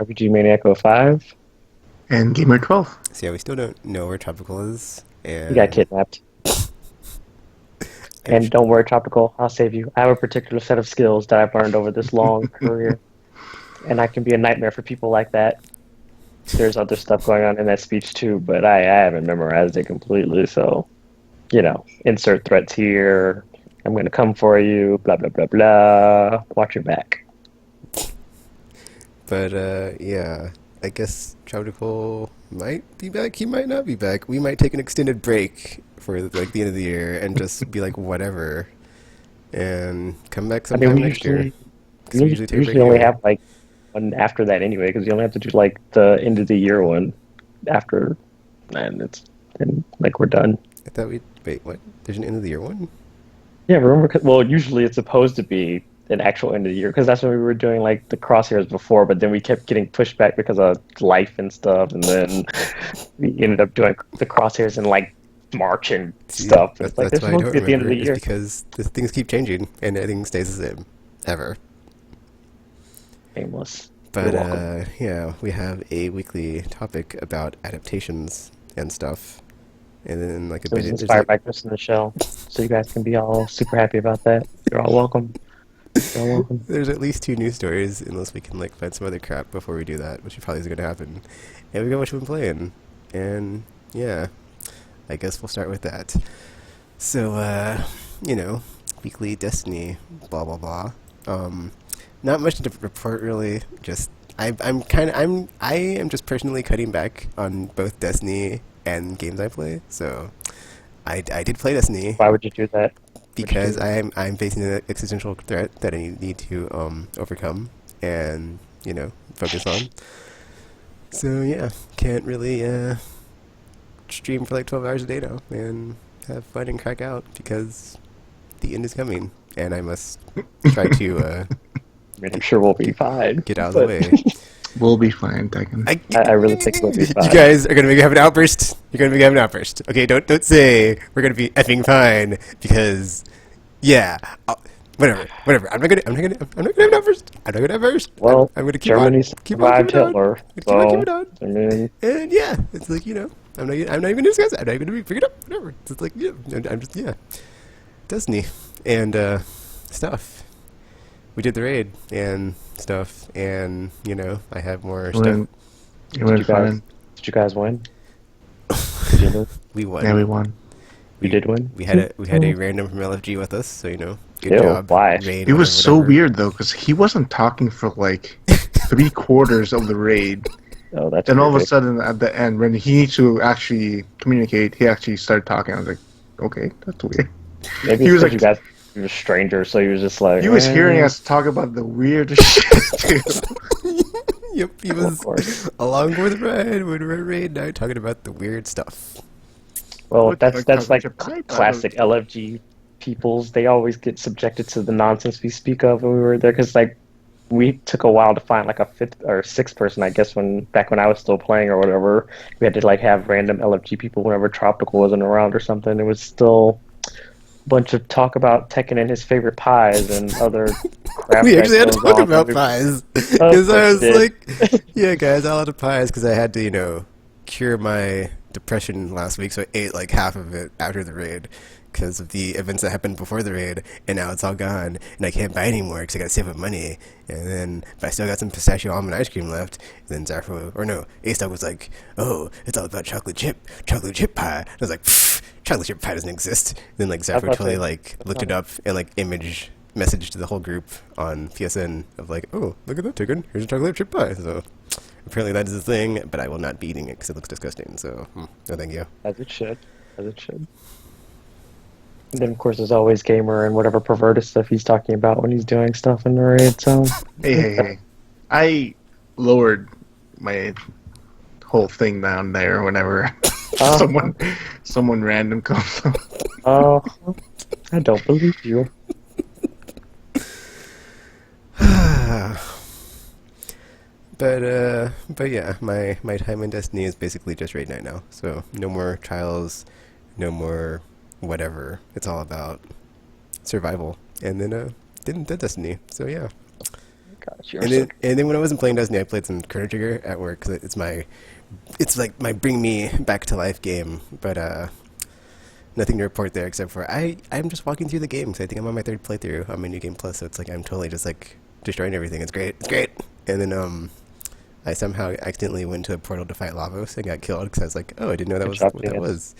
RPG Maniac 05. And Gamer 12. So yeah, we still don't know where Tropical is, He got and kidnapped. I'm And don't worry, Tropical, I'll save you. I have a particular set of skills that I've learned over this long career, and I can be a nightmare for people like that. There's other stuff going on in that speech too, but I haven't memorized it completely, so, insert threats here. I'm going to come for you, blah, blah, blah, blah. Watch your back. but yeah, I guess Tropical might be back. He might not be back. We might take an extended break for like the end of the year and just be like whatever, and come back I mean, sometime next year. Because we we usually take a break usually only anyway. have like one after that anyway, because you only have to do like the end of the year one after, and and like we're done. I thought we wait. What? There's an end of the year one. Yeah, remember? Well, usually it's supposed to be an actual end of the year because that's when we were doing like the crosshairs before, but then we kept getting pushed back because of life and stuff, and then we ended up doing the crosshairs in like March and See, stuff. And that's it's like that's they're why I supposed to don't be at the end of remember. the It's year. because the things keep changing and everything stays the same, ever. Aimless. You're But welcome. yeah, we have a weekly topic about adaptations and stuff, and then like a It was bit. There's inspired like by Ghost in the Shell, so you guys can be all super happy about that. You're all welcome. You're all welcome. there's at least two news stories, unless we can like find some other crap before we do that, which probably isn't gonna happen. And we got what you've been playing, and yeah, I guess we'll start with that. So you know, weekly Destiny, blah blah blah. Not much to report really. Just I am just personally cutting back on both Destiny and games I play. So I did play Destiny Why would you do that? Would you do because that? I'm facing an existential threat that I need to overcome and focus on. So yeah, can't really stream for like 12 hours a day now and have fun and crack out because the end is coming and I must try to I mean, I'm sure we'll be fine, get out of the but way. We'll be fine, Tekken. I really think we'll be You fine. guys are gonna make me have an outburst. You're gonna make me have an outburst. Okay, don't say we're gonna be effing fine because yeah, whatever. I'm not gonna have an outburst. I'm not gonna have an outburst. Well, I'm gonna Germany keep survived it on. Hitler, I'm gonna keep so it on. I mean, And yeah, it's like I'm not even gonna discuss it. I'm not even gonna bring it up. Whatever. It's just like I'm just Destiny and stuff. We did the raid and stuff, and I have more It stuff. went, it did went you guys fine. did you guys win? Did you lose? We Yeah, we won. won. You We win. Win? we had a random from LFG with us, so good Ew, job, why? raid, It was whatever, so whatever. weird though, because he wasn't talking for like 3/4 of the raid. Oh, that's Then all of a creepy. sudden, at the end, when he needs to actually communicate, he actually started talking. I was like, okay, that's weird. Maybe He it's was because you like, guys were strangers, so he was just like, he was hearing eh. us talk about the weirdest shit too. Yep, he Well, of was course. along for the ride when we were at raid night talking about the weird stuff. Well, What, that's chocolate like chip pie? I don't classic LFG peoples. They always get subjected to the nonsense we speak of when we were there, because like we took a while to find like a fifth or sixth person, I guess, when I was still playing or whatever. We had to like have random LFG people whenever Tropical wasn't around or something. It was still a bunch of talk about Tekken and his favorite pies and other crap We that actually had to goes talk on. about pies Of because I course you was did. like, yeah, guys, I had a lot of pies because I had to cure my depression last week, so I ate like half of it after the raid because of the events that happened before the raid, and now it's all gone, and I can't buy anymore because I got to save up money. And then, but I still got some pistachio almond ice cream left. And then Zafro, or no, A-Stock was like, "Oh, it's all about chocolate chip pie." And I was like, "Pfft, chocolate chip pie doesn't exist." And then like I was Zafro about to totally say, like that's looked not it up and like image messaged the whole group on PSN of like, "Oh, look at that, Tigan. Here's a chocolate chip pie." So apparently that is the thing, but I will not be eating it because it looks disgusting. So no, thank you. as it should, as it should. And then, of course, there's always Gamer and whatever perverted stuff he's talking about when he's doing stuff in the raid. So, Hey. I lowered my whole thing down there whenever uh, someone someone random comes up. uh, I don't believe you. But yeah, my time in Destiny is basically just raid night now. So no more trials, no more whatever. It's all about survival, and then Destiny. So yeah, gosh, you're so. And then when I wasn't playing Destiny, I played some Chrono Trigger at work because it's like my bring me back to life game. But nothing to report there except for I'm just walking through the game because I think I'm on my third playthrough on my New Game Plus. So it's like I'm totally just like destroying everything. It's great. It's great. And then I somehow accidentally went to a portal to fight Lavos and got killed because I was like, oh, I didn't know that was what that was.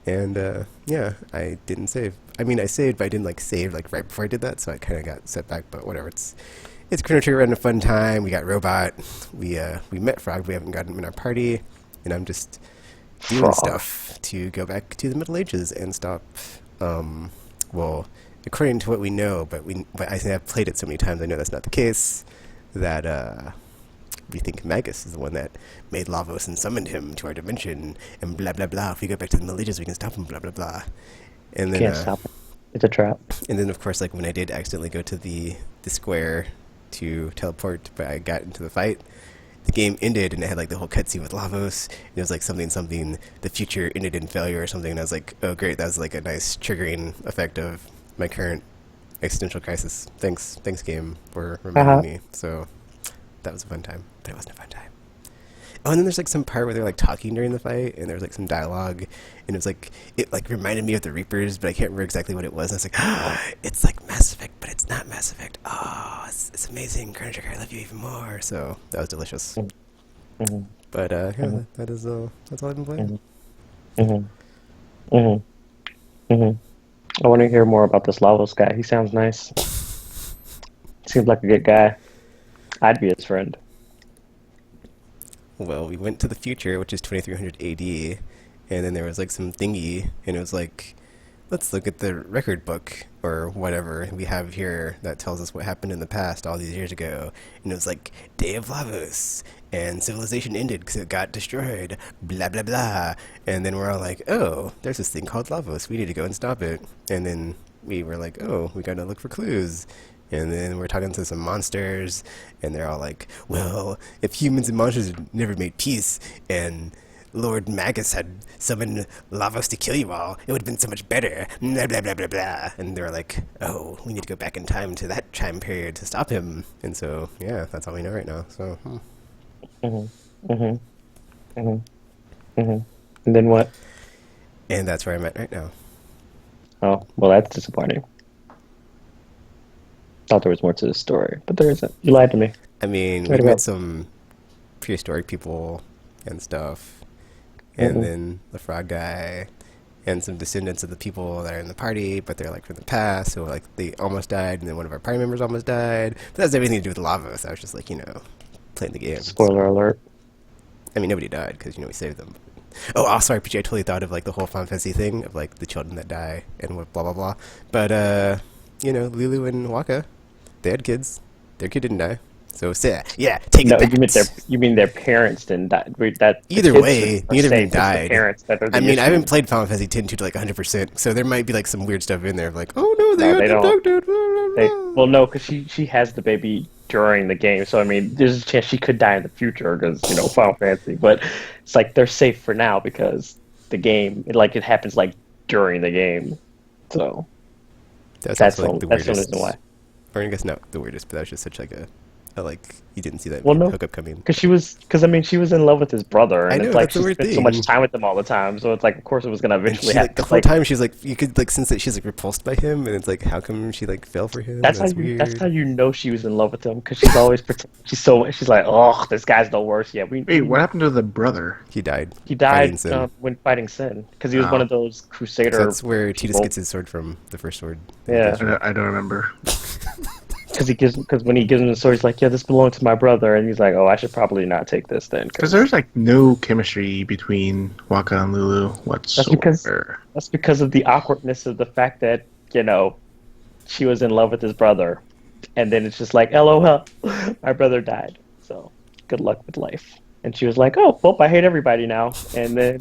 And yeah, I didn't save. I mean, I saved, but I didn't like save like right before I did that, so I kind of got set back. But whatever, it's Chrono Trigger having a fun time. We got Robot. We met Frog. We haven't got him in our party, and I'm just doing stuff to go back to the Middle Ages and stop. Well, according to what we know, but I think I've played it so many times, I know that's not the case. That we think Magus is the one that made Lavos and summoned him to our dimension, and blah blah blah. If we go back to the Middle Ages, we can stop him. Blah blah blah. And then Can't stop it. It's a trap. And then, of course, like when I did accidentally go to the square to teleport, but I got into the fight, the game ended, and it had like the whole cutscene with Lavos. And it was like something. The future ended in failure or something. And I was like, oh great, that was like a nice triggering effect of my current existential crisis. Thanks game for reminding me. So that was a fun time, but it wasn't a fun time. Oh, and then there's like some part where they're like talking during the fight, and there was like some dialogue, and it like reminded me of the Reapers, but I can't remember exactly what it was. And I was like, oh, it's like Mass Effect, but it's not Mass Effect. Oh, it's amazing, Chrono Trigger, I love you even more. So that was delicious. Mm-hmm. But yeah, that's all I've been playing. Mm-hmm. Mm-hmm. Mm-hmm. I want to hear more about this Lavos guy. He sounds nice. Seems like a good guy. I'd be his friend. Well, we went to the future, which is 2300 AD, and then there was like some thingy, and it was like, let's look at the record book or whatever we have here that tells us what happened in the past all these years ago. And it was like Day of Lavos, and civilization ended because it got destroyed, blah blah blah. And then we're all like, oh, there's this thing called Lavos, we need to go and stop it. And then we were like, oh, we gotta look for clues. And then we're talking to some monsters, and they're all like, well, if humans and monsters had never made peace, and Lord Magus had summoned Lavos to kill you all, it would have been so much better, blah, blah, blah, blah, blah. And they're like, oh, we need to go back in time to that time period to stop him. And so, yeah, that's all we know right now. So, And then what? And that's where I'm at right now. Oh, well, that's disappointing. Thought there was more to the story, but there isn't. You lied to me. I mean, we met some prehistoric people and stuff, and then the frog guy, and some descendants of the people that are in the party, but they're like from the past, so like they almost died, and then one of our party members almost died. But that has everything to do with lava, so I was just like, playing the game. Spoiler alert. I mean, nobody died, because, we saved them. Oh, sorry, PG, I totally thought of like the whole Final Fantasy thing, of like the children that die, and blah blah blah. But, Lulu and Waka, they had kids. Their kid didn't die. So, yeah, take it back. You mean their parents didn't die? Either way, neither of them died. I mean, I haven't played Final Fantasy X to like 100%, so there might be like some weird stuff in there, like, oh no, they abducted. Well, no, because she has the baby during the game, so I mean, there's a chance she could die in the future because Final Fantasy. But it's like they're safe for now because the game, it happens like during the game, so that's like the weirdest. That's the reason why. Or I guess not the weirdest, but that was just such like a you didn't see that hookup coming. Because she was in love with his brother, and I know, it's like that's she spent so much time with him all the time, so it's like, of course, it was gonna eventually happen. Like, the whole time she's like, you could like sense that she's like repulsed by him, and it's like, how come she like fell for him? That's how you know she was in love with him, because she's always she's like, oh, this guy's the worst. Yeah, wait, what happened to the brother? He died. He died when fighting Sin, because he was one of those crusader. So that's where Tidus gets his sword from, the first sword. Yeah, I don't remember. Because when he gives him the sword, he's like, yeah, this belongs to my brother, and he's like, oh, I should probably not take this then. Because there's like no chemistry between Waka and Lulu whatsoever. That's because of the awkwardness of the fact that she was in love with his brother, and then it's just like, LOL, my brother died, so good luck with life. And she was like, oh, well, I hate everybody now. And then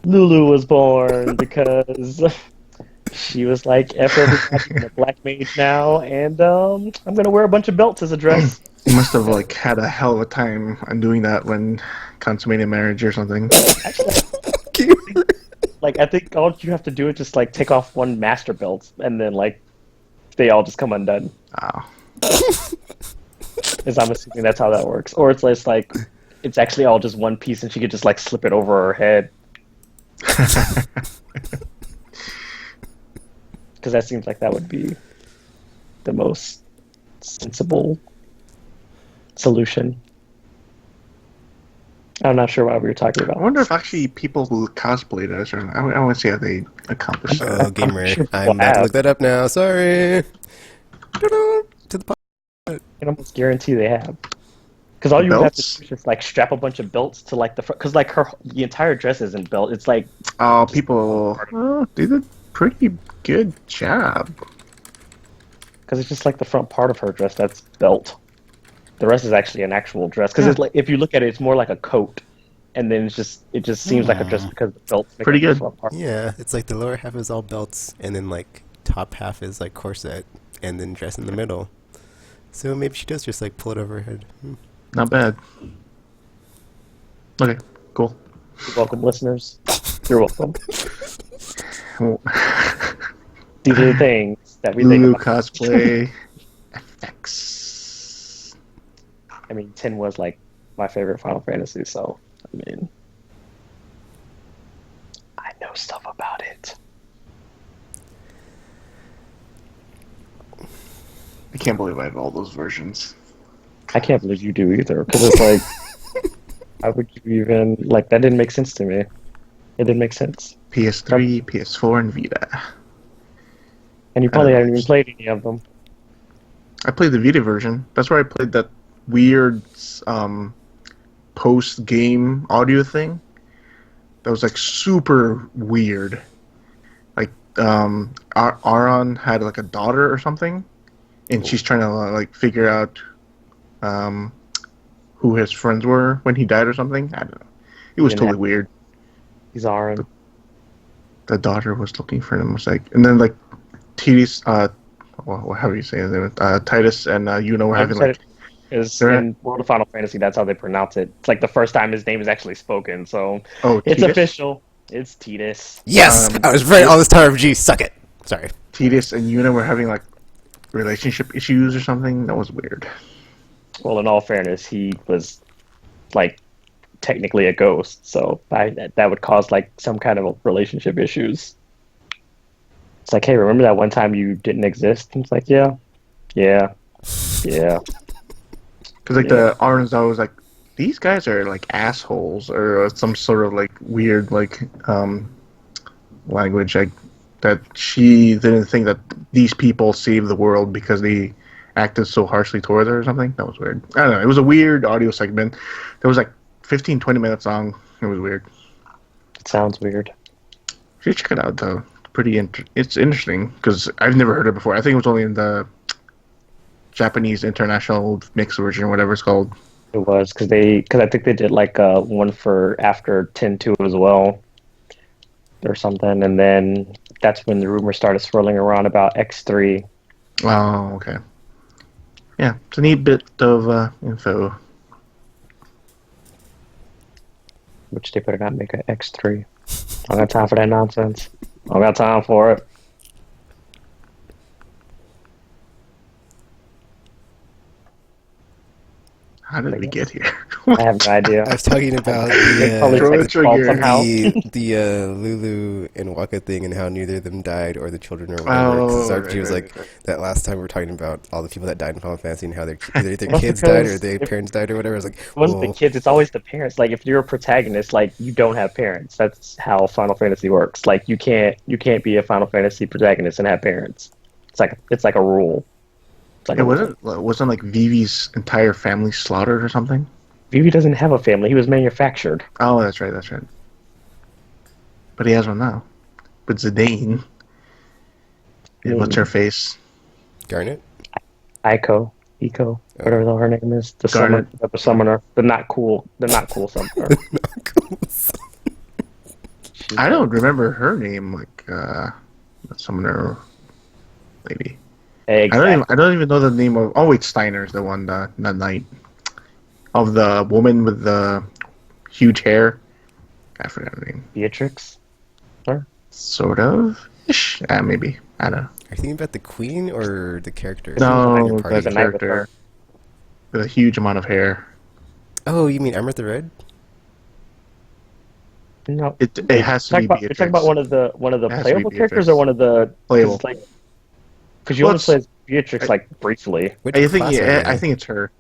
Lulu was born because she was like, F everybody, I'm a black mage now, and I'm gonna wear a bunch of belts as a dress. You must have like had a hell of a time on doing that when consummating marriage or something. I think all you have to do is just like take off one master belt, and then like they all just come undone. Wow. Is I'm assuming that's how that works. Or it's less like it's actually all just one piece and she could just like slip it over her head. Because that seems like that would be the most sensible solution. I'm not sure why we were talking I about wonder if this. actually people who cosplay this, or I want to see how they accomplish that. Oh, gamer. sure people I'm about to have. look that up now. Sorry. To the pod. I can almost guarantee they have. Because all you would have to Belts? do is just like strap a bunch of belts to like the front. Because like the entire dress isn't belt. It's like Oh, just people, they did pretty good job. because it's just like the front part of her dress that's belt. The rest is actually an actual dress. Because Yeah. it's like if you look at it, it's more like a coat, and then it just seems like a dress because the belts make Pretty up the good. front part. Yeah, it's like the lower half is all belts, and then like top half is like corset, and then dress in the middle. So maybe she does just like pull it over her head. Not bad. Okay, cool. You're welcome, listeners. You're welcome. Well, These are the things that we think Lulu about. cosplay effects. I mean, 10 was like my favorite Final Fantasy, so I mean, I know stuff about it. I can't believe I have all those versions. I can't believe you do either, because it's like, how would you even like that? Didn't make sense to me. It didn't make sense, PS3, PS4, and Vita. and you probably haven't even played any of them. I played the Vita version. That's where I played that weird post-game audio thing. That was like super weird. Like Aaron had like a daughter or something, and she's trying to like figure out who his friends were when he died or something. I don't know. It was And totally weird. He's Aaron. The daughter was looking for him. Was like, and then like Titus, well, how do you say his name? Titus and Yuna were having like. Is they're- in World of Final Fantasy. That's how they pronounce it. It's like the first time his name is actually spoken, so Oh, it's Titus? official. It's Titus. Yes, Um, I was right all this time. G, suck it. Sorry. Titus and Yuna were having like relationship issues or something. That was weird. Well, in all fairness, he was like technically a ghost, so that would cause like some kind of relationship issues. It's like, hey, remember that one time you didn't exist? And it's like, yeah, yeah, yeah. Because like Yeah. the Aaron's always like, these guys are like assholes or some sort of like weird like language like that she didn't think that these people saved the world because they acted so harshly towards her or something. That was weird. I don't know. It was a weird audio segment. It was like 15, 20 minutes long. It was weird. It sounds weird. You should check it out though. It's interesting because I've never heard it before. I think it was only in the Japanese international mix version or whatever it's called. It was because I think they did like one for after 10-2 as well, or something, and then that's when the rumors started swirling around about X3. Oh, okay. Yeah, it's a neat bit of info. Which they better not make an X3. I don't got time for that nonsense. I don't got time for it. How did we get here? I have no idea. I was talking about They probably Throw take the its fault trigger. somehow. the Lulu and Waka thing and how neither of them died or the children or whatever. Because Oh, RG was right, like right. that last time we were talking about all the people that died in Final Fantasy and how either their Well, kids died or because their if- parents died or whatever. I was like, It wasn't the whoa. kids, it's always the parents. Like if you're a protagonist, like you don't have parents. That's how Final Fantasy works. Like you can't be a Final Fantasy protagonist and have parents. It's like a rule. It's like It a rule. wasn't like Vivi's entire family slaughtered or something. Vivi doesn't have a family. He was manufactured. Oh, that's right, that's right. But he has one now. But Zidane, what's her face? Garnet? Eiko, whatever the hell her name is. The Garnet. summoner. The not cool summoner. I don't remember her name, like the summoner lady. Exactly. I don't even know the name of. Oh wait, Steiner's the one, the knight of the woman with the huge hair. I forgot her name. Beatrix. Sort of ish. Maybe. I don't know. Are you thinking about the queen or the character? No, Your that party? The night with character her. with a huge amount of hair. Oh, you mean Emerald the Red? No, It has to be you're talking about Beatrix. one of the It has to be playable characters or Beatrix. one of the Playable. because you Well, only play as Beatrix like briefly Which I think class are I they? think it's her.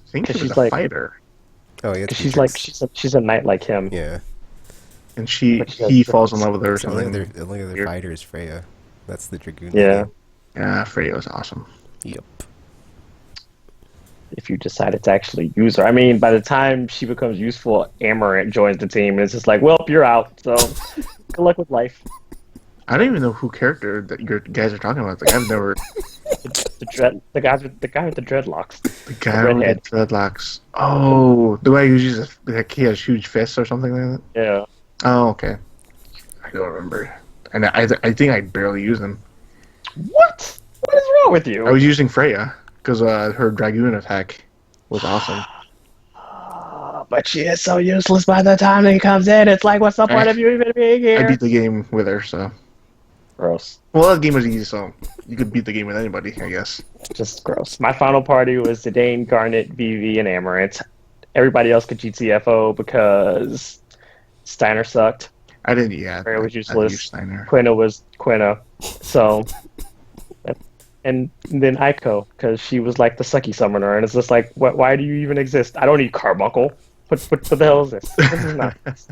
I think because she was she's a like fighter, Oh, yeah, it's because she's like Beatrix. she's a knight like him, Yeah. and but she has he falls in dragons. love with her or So the something. only other weird. fighter is Freya. That's the Dragoon Yeah, lady. Yeah, Freya was awesome. Yep. if you decided to actually use her. I mean, by the time she becomes useful, Amaranth joins the team, and it's just like, well, you're out. So good luck with life. I don't even know who character that you guys are talking about. Like I've never The guy with the dreadlocks, the the guy with the redhead. dreadlocks. Oh, the guy who uses like he has huge fists or something like that. Yeah. Oh, okay. I don't remember. And I think I barely use them. What? What is wrong with you? I was using Freya because her dragoon attack was awesome. But she is so useless by the time he comes in. It's like, what's the point of you even being I here? beat the game with her, so. Gross. Well, that game was easy, so you could beat the game with anybody, I guess. Just gross. My final party was Zidane, Garnet, Vivi, and Amaranth. Everybody else could GTFO because Steiner sucked. I didn't, yeah. Freya was I useless. used Steiner. Quina was Quina. So, and then Aiko, because she was like the sucky summoner, and it's just like, why do you even exist? I don't need Carbuncle. What the hell is this? What is this nonsense?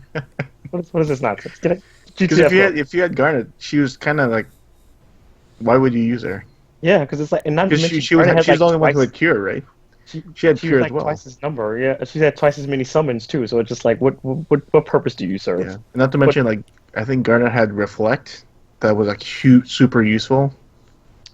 What is this nonsense? Get it? Because GTFO. if you had Garnet, she was kind of like, why would you use her? Yeah, because it's like, and not to Because mention, she was Garnet had, the like, only one who twice- had Cure, right? She, She had she Cure was as like well. twice his number. Yeah, she had twice as many summons too. So it's just like, what purpose do you serve? Yeah. And not to mention, like, I think Garnet had Reflect. That was like huge, super useful.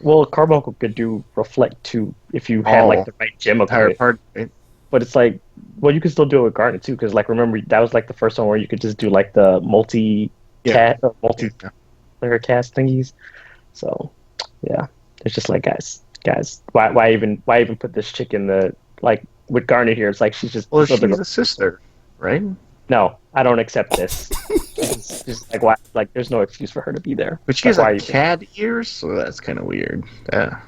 Well, Carbuncle could do Reflect too if you had like the right gem Entire equipped. part, right? But it's like, well, you can still do it with Garnet too, because like remember that was like the first one where you could just do like the multi cat or multi Yeah. player cast thingies. So yeah, it's just like guys, why even put this chick in the like with Garnet here? It's like she's just Well, she's a sister, right? no, I don't accept this. It's just like why? Like there's no excuse for her to be there. But she has Why like cat ears, so that's kind of weird. Yeah.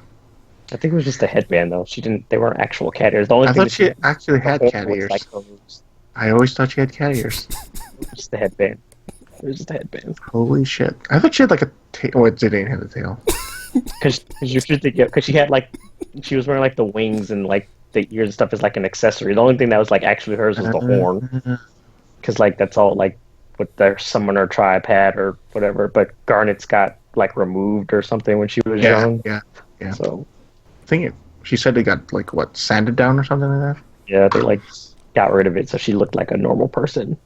I think it was just a headband though. She didn't. They weren't actual cat ears. The only I thing thought she actually had that cat was ears. like hers. I always thought she had cat ears. It was just a headband. It was just a headband. Holy shit! I thought she had like a tail. Oh, it didn't have a tail. Because she had like she was wearing like the wings and like the ears and stuff is like an accessory. The only thing that was like actually hers was the horn. Because like that's all like what their summoner tribe had or whatever. But Garnet's got like removed or something when she was young. Yeah. So I think she said they got like what sanded down or something like that. yeah, they like got rid of it so she looked like a normal person.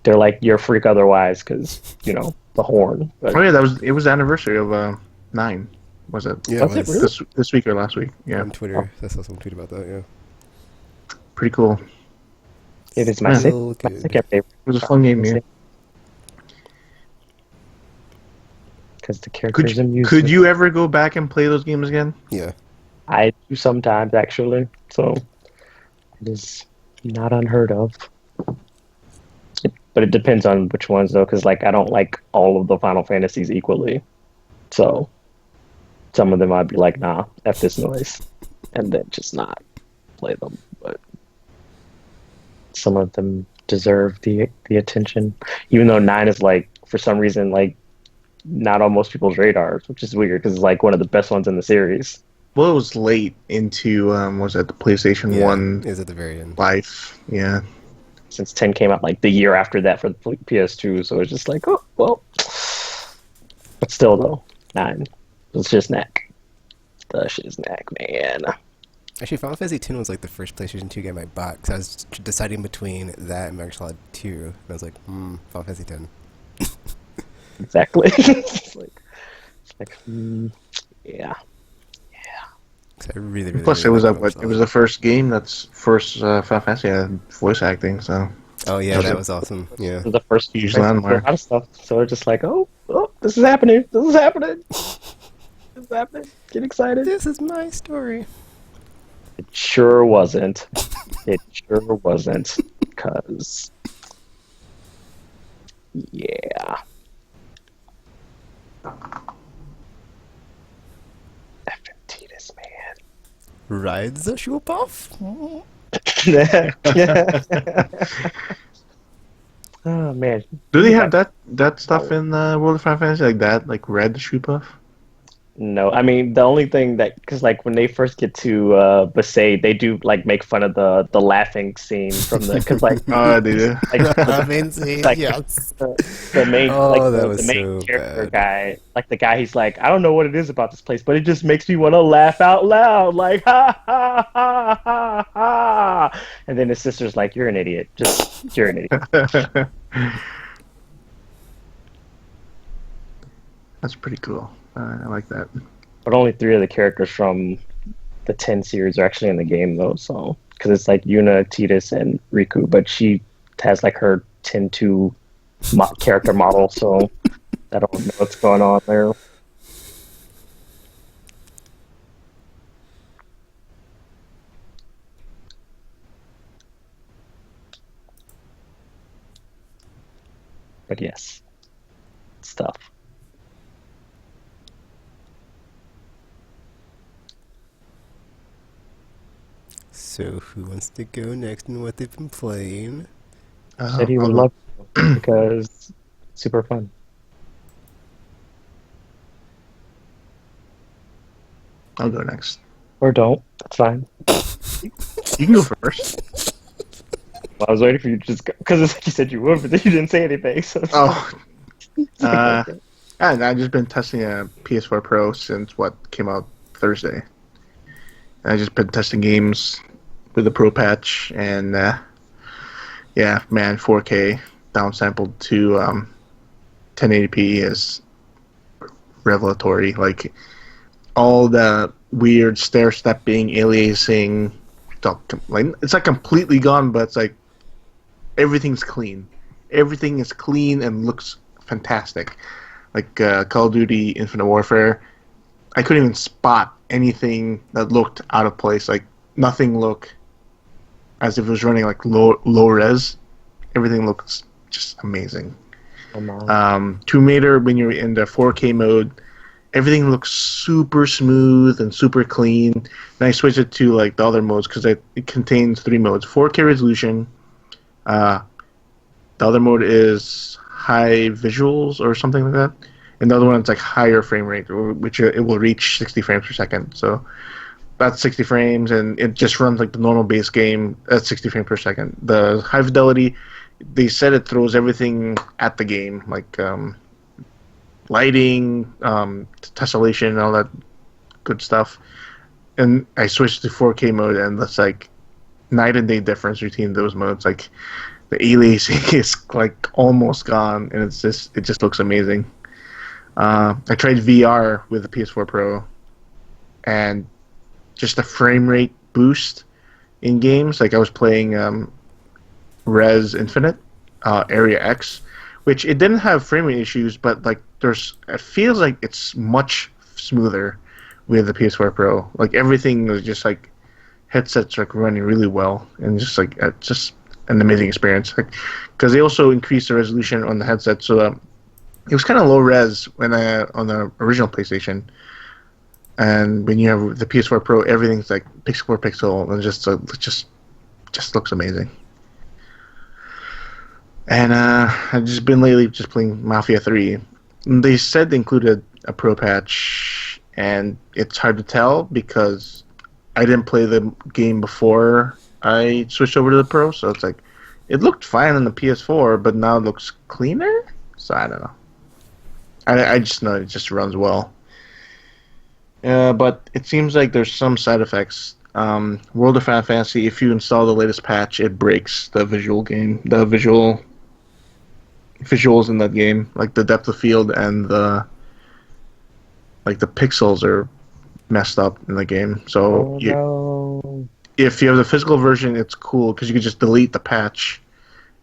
They're like you're a freak otherwise because you know the horn. But Oh yeah, it was the anniversary of 9. Was it? Yeah, Was it really? This week or last week? Yeah, On Twitter, I saw someone tweet about that. Yeah. pretty cool. it is my Yeah. So second good. favorite. It was a fun game, yeah. Because the characters and music. Could you ever go back and play those games again? Yeah. I do sometimes actually, so it is not unheard of. But it depends on which ones though, because like I don't like all of the Final Fantasies equally. So some of them I'd be like, nah, F this noise, and then just not play them. But some of them deserve the attention, even though 9 is like for some reason like not on most people's radars, which is weird because it's like one of the best ones in the series. Well, it was late into was that the PlayStation Yeah, 1 it was at the very end. life? Yeah. Since 10 came out like the year after that for the PS2, so it's just like, oh well. But still though, 9. It's just knack. The shit is knack, man. Actually, Final Fantasy X was like the first PlayStation 2 game I bought because I was deciding between that and Metal Slug 2. And I was like, Final Fantasy X. Exactly. it's like yeah. 'Cause I really, really, Plus, really it was liked Metal it was Slug. the first game that's first Final Fantasy had voice acting, so Oh yeah, was that it. was awesome. Yeah. The first Huge a landmark. lot of stuff. So it's just like, oh, this is happening. This is happening. This is happening. Get excited. This is my story. It sure wasn't. It sure wasn't. Because, yeah. Titus, Rides the shoop off? man. Yeah. Oh man, Do they you have got that stuff oh. in World of Final Fantasy like that, like red shoe puff? No, I mean the only thing that because like when they first get to Basay, they do like make fun of the laughing scene from the because like They do. like Amazing, like yes. the main Oh, that the was main so character bad. guy like the guy he's like I don't know what it is about this place but it just makes me want to laugh out loud like ha ha ha ha ha and then his sister's like you're an idiot just you're an idiot That's pretty cool. I like that. but only three of the characters from the 10 series are actually in the game though so because it's like Yuna, Titus, and Riku but she has like her 10-2 character model so I don't know what's going on there. But yes, stuff. So, who wants to go next and what they've been playing? Said he I'll would go. love to because it's super fun. I'll go next. Or don't. That's fine. You can go first. Well, I was waiting for you to just because it's like you said you would, but then you didn't say anything. So it's like, Oh, uh, and I've just been testing a PS4 Pro since what came out Thursday. And I've just been testing games with the Pro patch, and yeah, man, 4K downsampled to 1080p is revelatory. Like all the weird stair stepping, aliasing, like it's not completely gone, but it's like everything's clean. Everything is clean and looks fantastic. Like Call of Duty Infinite Warfare, I couldn't even spot anything that looked out of place. Like nothing looked as if it was running like low res. Everything looks just amazing. come on. Tomb Raider, when you're in the 4K mode, everything looks super smooth and super clean. And I switched it to like the other modes because it contains three modes: 4K resolution. Uh, the other mode is high visuals or something like that. And the other one's like higher frame rate, which it will reach 60 frames per second. So that's 60 frames, and it just runs like the normal base game at 60 frames per second. The high fidelity, they said it throws everything at the game, like lighting, tessellation, and all that good stuff. And I switched to 4K mode, and that's like night and day difference between those modes. Like the aliasing is like almost gone, and it just looks amazing. I tried VR with the PS4 Pro, and just the frame rate boost in games. Like I was playing Res Infinite, Area X, which it didn't have frame rate issues, but like it feels like it's much smoother with the PS4 Pro. Like everything was just like headsets like running really well, and just like it's just an amazing experience. Like because they also increased the resolution on the headset, so it was kind of low res when on the original PlayStation. And when you have the PS4 Pro, everything's like pixel per pixel, and just looks amazing. And I've just been lately just playing Mafia 3. They said they included a Pro patch, and it's hard to tell because I didn't play the game before I switched over to the Pro, so it's like it looked fine on the PS4, but now it looks cleaner. So I don't know. I just know it just runs well. But it seems like there's some side effects. World of Final Fantasy, if you install the latest patch, it breaks the visuals in that game, like the depth of field and the pixels are messed up in the game. So Oh no. if you have the physical version, it's cool because you can just delete the patch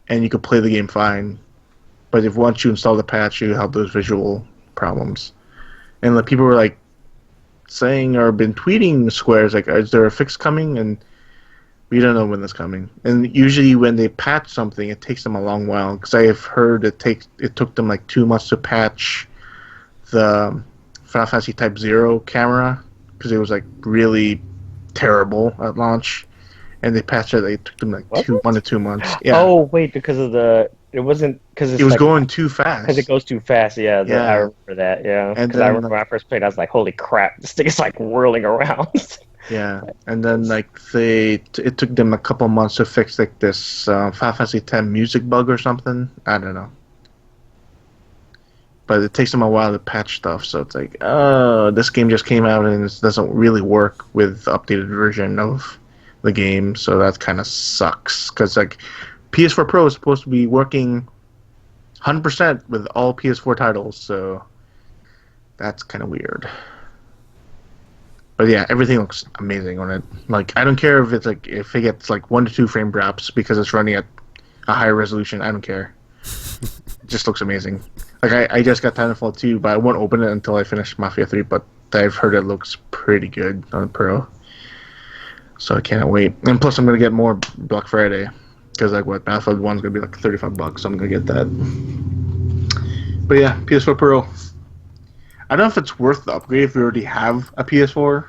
and you can play the game fine. But if once you install the patch, you have those visual problems. And like people were like saying or been tweeting Square's like, is there a fix coming? And we don't know when it's coming. And usually when they patch something, it takes them a long while because I have heard it took them like 2 months to patch the Final Fantasy Type Zero camera because it was like really terrible at launch, and they patched it. It took them like Was 1 to 2 months. it? Yeah, Oh wait, because of it wasn't because it it's was like going too because it fast. goes too fast. Yeah, I Yeah, remember that. Yeah, and because I then remember when like I first played, I was like, "Holy crap, this thing is like whirling around." yeah, and then Yes. like it took them a couple months to fix like this Final Fantasy X music bug or something. I don't know. But it takes them a while to patch stuff. So it's like, oh, this game just came out and it doesn't really work with the updated version of the game. So that kind of sucks because like PS4 Pro is supposed to be working 100% with all PS4 titles. So that's kind of weird. But yeah, everything looks amazing on it. Like I don't care if it's like if it gets like 1 to 2 frame drops because it's running at a higher resolution. I don't care. It just looks amazing. Like I just got Titanfall 2, but I won't open it until I finish Mafia 3. But I've heard it looks pretty good on Pro, so I can't wait. And plus, I'm gonna get more Black Friday because like what Battlefield 1's gonna be like $35, so I'm gonna get that. But yeah, PS4 Pro. I don't know if it's worth the upgrade if you already have a PS4.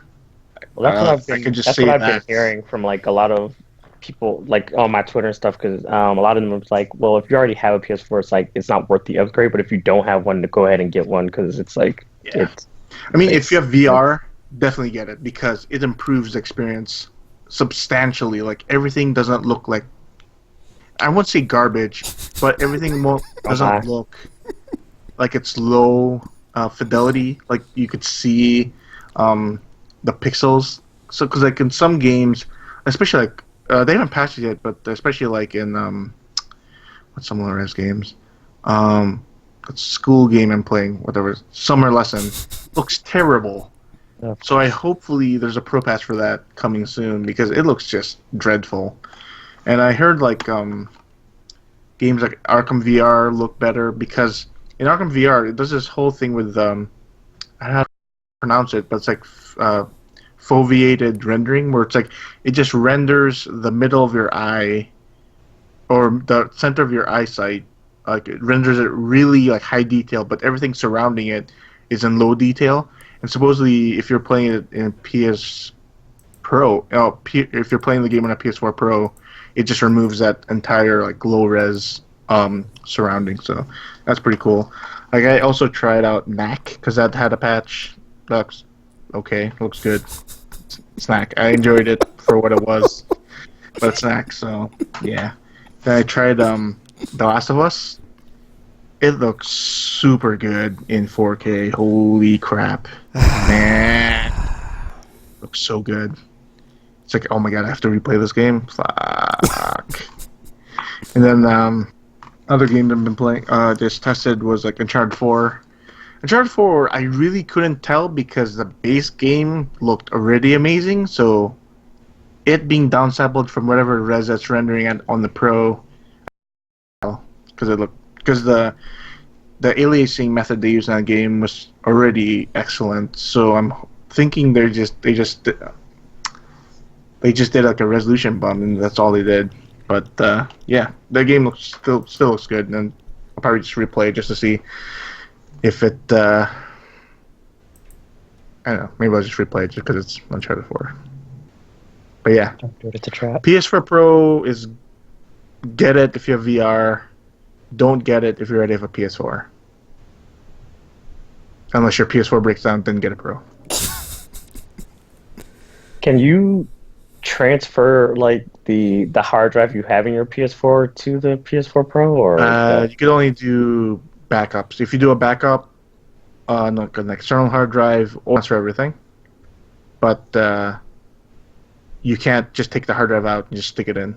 Well, that's what I've I could been. just That's what say I've been that. hearing from like a lot of people, like on my Twitter and stuff. Because a lot of them was like, "Well, if you already have a PS4, it's like it's not worth the upgrade. But if you don't have one, to go ahead and get one because it's like Yeah. it's I mean, if you it's." have VR, definitely get it because it improves the experience substantially. Like everything doesn't look like I won't say garbage, but everything Oh my! doesn't look like it's low fidelity. Like you could see um, the pixels. So because like in some games, especially like they haven't patched it yet, but especially like in what's some of the rest games, um, a school game I'm playing, whatever, Summer Lesson, looks terrible. Of So I course. hopefully there's a pro patch for that coming soon because it looks just dreadful. And I heard like games like Arkham VR look better because in Arkham VR it does this whole thing with I don't know how to pronounce it, but it's like foveated rendering where it's like it just renders the middle of your eye or the center of your eyesight, like it renders it really like high detail, but everything surrounding it is in low detail. And supposedly, if you're playing it in PS Pro, if you're playing the game on a PS4 Pro, it just removes that entire like low res surrounding. So that's pretty cool. Like I also tried out Knack because that had a patch. Looks okay. Looks good. Snack. I enjoyed it for what it was, but it's Snack. So yeah. Then I tried The Last of Us. It looks super good in 4K. Holy crap, man! Looks so good. It's like, oh my god, I have to replay this game. Fuck. And then other games I've been playing, just tested was like Uncharted 4. Uncharted 4, I really couldn't tell because the base game looked already amazing. So it being downsampled from whatever res that's rendering on the Pro, because the aliasing method they used in that game was already excellent. So I'm thinking they just did like a resolution bump and that's all they did. But yeah, the game still looks good, and I'll probably just replay it just to see if it. I don't know. Maybe I'll just replay it just because it's Uncharted 4. But yeah, Don't do it. It's a trap. PS4 Pro is get it if you have VR. Don't get it if you already have a PS4. Unless your PS4 breaks down, then get a Pro. Can you transfer like the hard drive you have in your PS4 to the PS4 Pro, or is that You could only do backups. If you do a backup on like an external hard drive, or transfer everything. But you can't just take the hard drive out and just stick it in.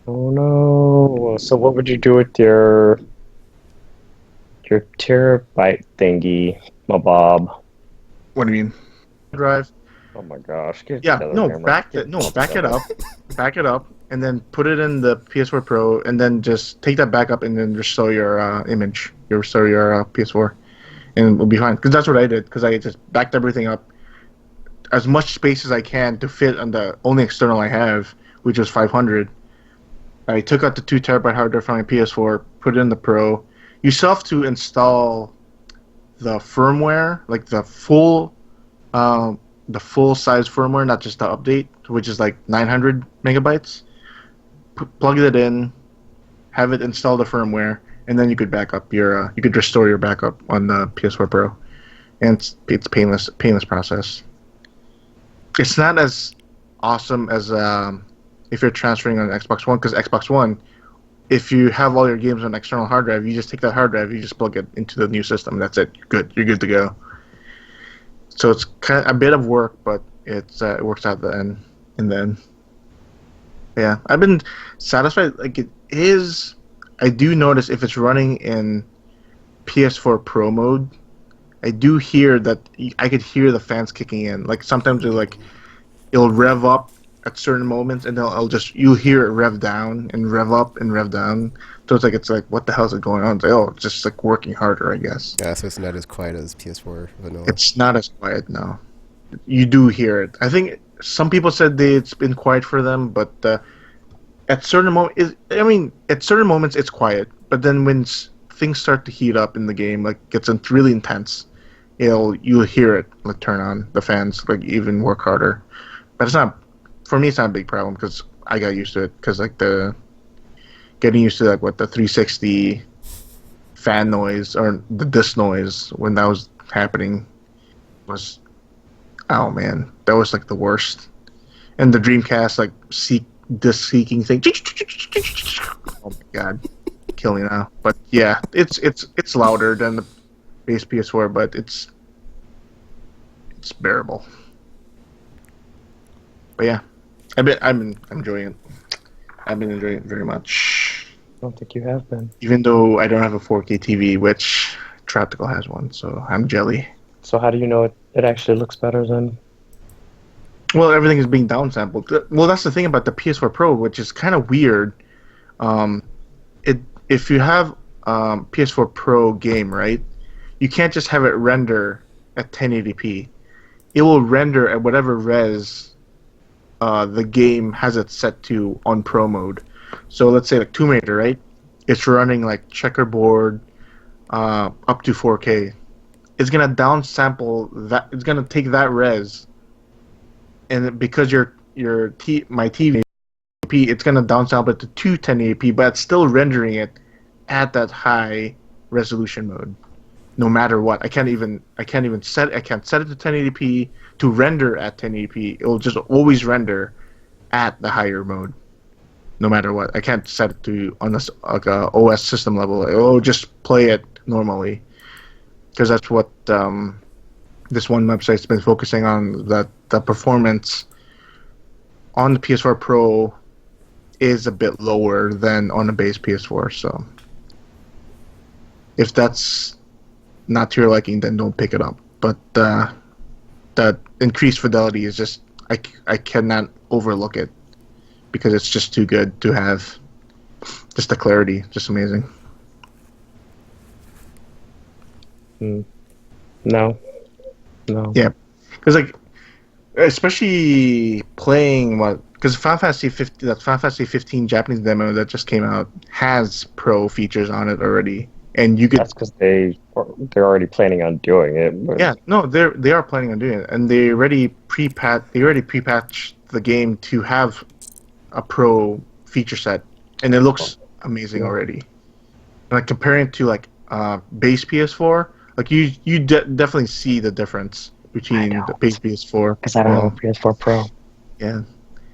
Oh no. So what would you do with your terabyte thingy, my Bob? What do you mean? Drive? Oh my gosh. Get it Yeah, together, no, Cameron. back it up, back it up, and then put it in the PS4 Pro, and then just take that back up, and then restore your image, restore your PS4, and it'll be fine. Because that's what I did. Because I just backed everything up as much space as I can to fit on the only external I have, which was 500. I took out the 2 terabyte hard drive from my PS4, put it in the Pro. You still have to install the firmware, like the full size firmware, not just the update, which is like 900 megabytes. Plug it in, have it install the firmware, and then you could back up your you could restore your backup on the PS4 Pro, and it's painless process. It's not as awesome as if you're transferring on Xbox One, because Xbox One, if you have all your games on external hard drive, you just take that hard drive, you just plug it into the new system. That's it. You're good. You're good to go. So it's kind of a bit of work, but it works out in the end. Yeah, I've been satisfied. Like it is. I do notice if it's running in PS4 Pro mode, I do hear that I could hear the fans kicking in. Like sometimes it'll rev up at certain moments, and you'll hear it rev down and rev up and rev down. So it's like what the hell is it going on? It's like, oh, it's just like working harder, I guess. Yeah, so it's not as quiet as PS4 vanilla. It's not as quiet now. You do hear it. I think some people said it's been quiet for them, but at certain at certain moments it's quiet. But then when things start to heat up in the game, like gets really intense, you'll hear it like turn on the fans, like even work harder. But it's not for me. It's not a big problem because I got used to it. Because like getting used to like what the 360 fan noise or the disc noise when that was happening was, oh man, that was like the worst. And the Dreamcast like disc seeking thing. Oh my god, kill me now. But yeah, it's louder than the base PS4, but it's bearable. But yeah, I've been enjoying it. I've been enjoying it very much. I don't think you have been. Even though I don't have a 4K TV, which Traptical has one, so I'm jelly. So how do you know it actually looks better than? Well, everything is being downsampled. Well, that's the thing about the PS4 Pro, which is kind of weird. If you have PS4 Pro game, right, you can't just have it render at 1080p. It will render at whatever res the game has it set to on Pro mode. So let's say like Tomb Raider, right? It's running like checkerboard up to 4K. It's gonna downsample that. It's gonna take that res, and because my TV, it's gonna downsample it to 1080p, but it's still rendering it at that high resolution mode. No matter what, I can't set it to 1080p to render at 1080p. It will just always render at the higher mode, no matter what. I can't set it to on this like a OS system level. It will just play it normally, because that's what this one website's been focusing on. That the performance on the PS4 Pro is a bit lower than on the base PS4. So if that's not to your liking, then don't pick it up. But that increased fidelity is just I cannot overlook it because it's just too good to have. Just the clarity, just amazing. No. Yeah, because like especially playing because Final Fantasy 15, that Final Fantasy 15 Japanese demo that just came out has pro features on it already. And you could. That's because they're already planning on doing it. But... Yeah, no, they are planning on doing it, and they already pre-patched the game to have a pro feature set, and it looks amazing already. And like comparing it to like base PS4, like you definitely see the difference between the base PS4 because I don't have a PS4 Pro. Yeah.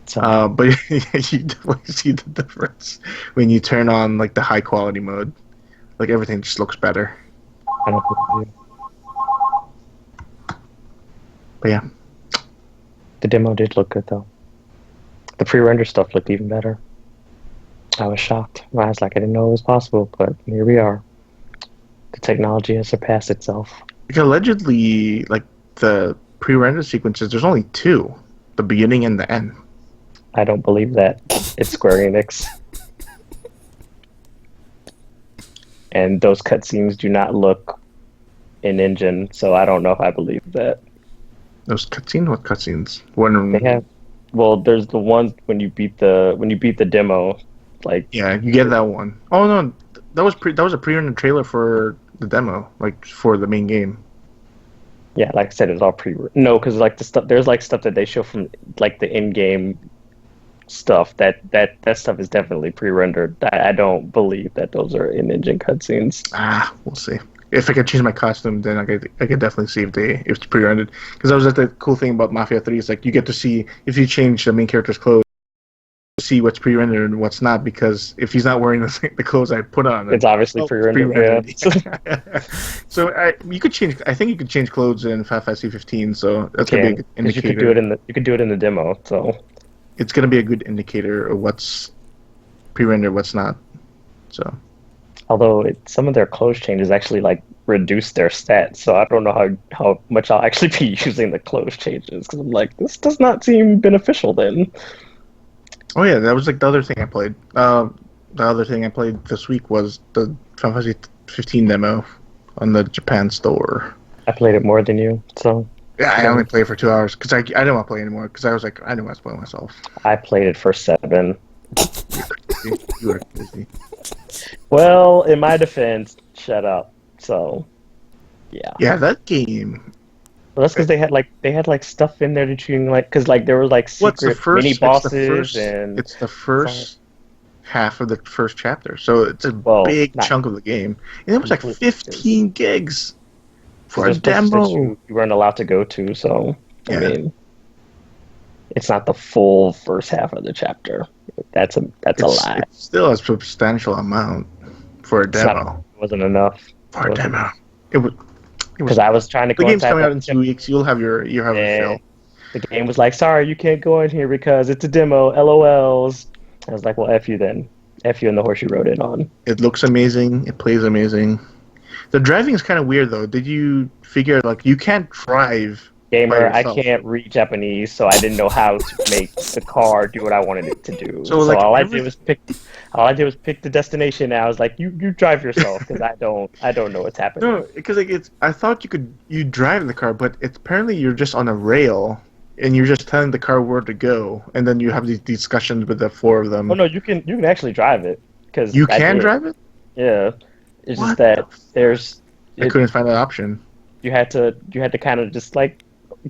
So. But you definitely see the difference when you turn on like the high quality mode. Like everything just looks better. I don't believe you. But yeah. The demo did look good though. The pre-render stuff looked even better. I was shocked. I was like, I didn't know it was possible, but here we are. The technology has surpassed itself. Like allegedly, like the pre-render sequences, there's only two, the beginning and the end. I don't believe that. It's Square Enix. And those cutscenes do not look in-engine, so I don't know if I believe that. Those cutscenes? What cutscenes? When they have, well, there's the one when you beat the demo, like yeah, you get that one. Oh no, that was a pre-render trailer for the demo, like for the main game. Yeah, like I said, it's all pre. No, because like the stuff there's like stuff that they show from like the in-game stuff that stuff is definitely pre-rendered. I don't believe that those are in-engine cutscenes. We'll see. If I could change my costume, then I could definitely see if it's pre-rendered. Because that was like the cool thing about Mafia 3 is like you get to see if you change the main character's clothes, see what's pre-rendered and what's not. Because if he's not wearing the clothes I put on, then It's obviously it's pre-rendered. Yeah. So you could change. I think you could change clothes in Final Fantasy 15. So that's gonna be a good Because you could indicator. do it in the demo. So It's gonna be a good indicator of what's pre-rendered, what's not. So. although some of their clothes changes actually like reduce their stats, so I don't know how much I'll actually be using the clothes changes because I'm like this does not seem beneficial then. Oh yeah, that was like the other thing I played. The other thing I played this week was the Final Fantasy 15 demo on the Japan store. I played it more than you, so Yeah, I only played for 2 hours because I didn't want to play anymore because I was like I didn't want to spoil myself. I played it for 7. You were busy. Well, in my defense, shut up. So, yeah. Yeah, that game. Well, that's because they had stuff in there that you can like because like there were like What's the secret first? mini It's the bosses first. and It's the first half of the first chapter, so it's a well, big not chunk of the game, and it was like completely, 15 gigs for a there's places that demo. you weren't allowed to go to. So I Yeah, mean, it's not the full first half of the chapter. That's a lie. it's still a substantial amount for a It's not. demo. It wasn't enough. For a demo, it was. It was. Because I was trying to The go game's inside coming out that in 2 weeks. You have a and fill. the game was like, sorry, you can't go in here because it's a demo. LOLs. I was like, well, F you then. F you and the horse you rode in on. It looks amazing. It plays amazing. The driving is kind of weird though. Did you figure like you can't drive by Gamer, I yourself? can't read Japanese, so I didn't know how to make the car do what I wanted it to do. So, So like, all I did was pick the destination. And I was like, you drive yourself because I don't know what's happening. No, because like I thought you drive the car, but it's apparently you're just on a rail and you're just telling the car where to go, and then you have these discussions with the four of them. Oh no, you can actually drive it because You can drive it? Yeah, it's What just that I couldn't find that option. you had to kind of just like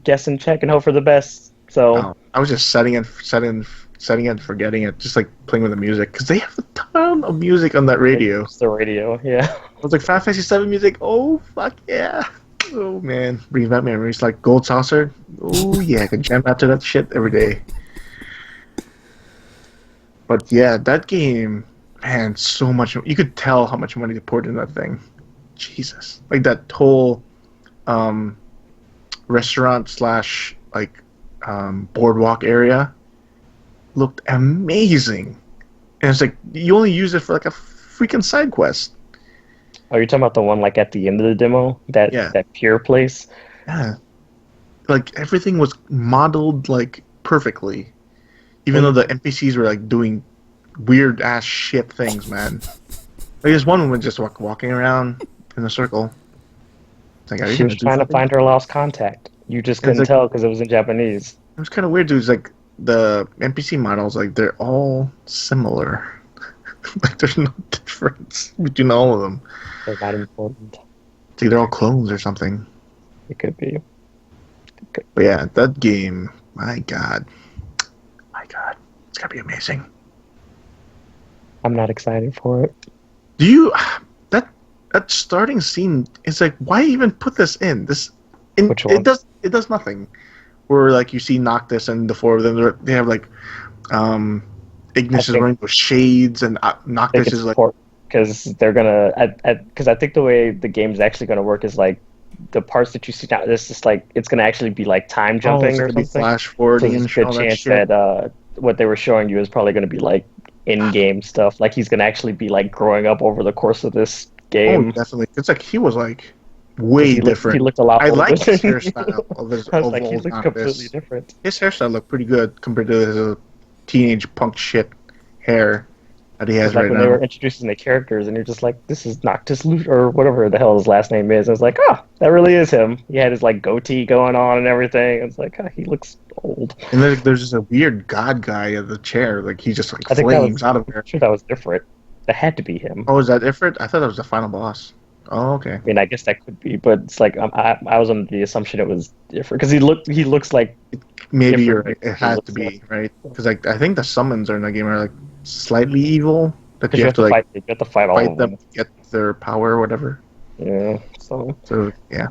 guess and check and hope for the best. So Oh, I was just setting it, and forgetting it, just like playing with the music because they have a ton of music on that radio. it's the radio, yeah. I was like Final Fantasy 7 music. Oh fuck yeah! Oh man, brings back memories like Gold Saucer. Oh yeah, I can jam out to that shit every day. But yeah, that game, man, so much. You could tell how much money they poured into that thing. Jesus, like that whole restaurant slash like boardwalk area looked amazing, and it's like you only use it for like a freaking side quest. Oh, you're talking about the one like at the end of the demo, Yeah. that pure place. Yeah, like everything was modeled like perfectly, even though the NPCs were like doing weird ass shit things, man. Like there's one woman just walking around in a circle. It's like, are you She gonna was do trying to something? find her lost contact. You just It's couldn't like- tell because it was in Japanese. It was kind of weird, dude. It's like the NPC models, like they're all similar. Like there's no difference between all of them. They're not important. It's like they're all clones or something. It could be. But yeah, that game, my god, it's gotta be amazing. I'm not excited for it. Do you that starting scene is like why even put this in? Which one? It does nothing. Where like you see Noctis and the four of them they have like Ignis is think- wearing those shades and I think Noctis it's is like because they're gonna. Because I think the way the game's actually gonna work is like the parts that you see now. It's just like it's gonna actually be like time jumping it's or gonna be something. flash So forwarding there's and a good all that chance shit. that what they were showing you is probably going to be like in-game stuff. Like he's going to actually be like growing up over the course of this Oh, game. definitely. It's like he was like way He different. looked a lot I older like his than- hairstyle of his I was of like, he old looks Noctis. completely different. His hairstyle looked pretty good compared to his teenage punk shit hair that he has It's like right when now. they were introducing the characters, and you're just like, this is Noctis Lut or whatever the hell his last name is. And it's like, oh, that really is him. He had his like goatee going on and everything. It's like, oh, he looks old. And then there's just a weird god guy at the chair, like he just like I think that flames was- out of there. I'm sure that was different. That had to be him. Oh, is that different? I thought that was the final boss. Oh, okay. I mean, I guess that could be, but it's like I was under the assumption it was different because he looks like Maybe you're different right. It than he has to looks like. be, right? Because like I think the summons are in the game are like slightly evil that Because you have to like you have to fight all fight of them them. to get their power or whatever. Yeah, so So yeah.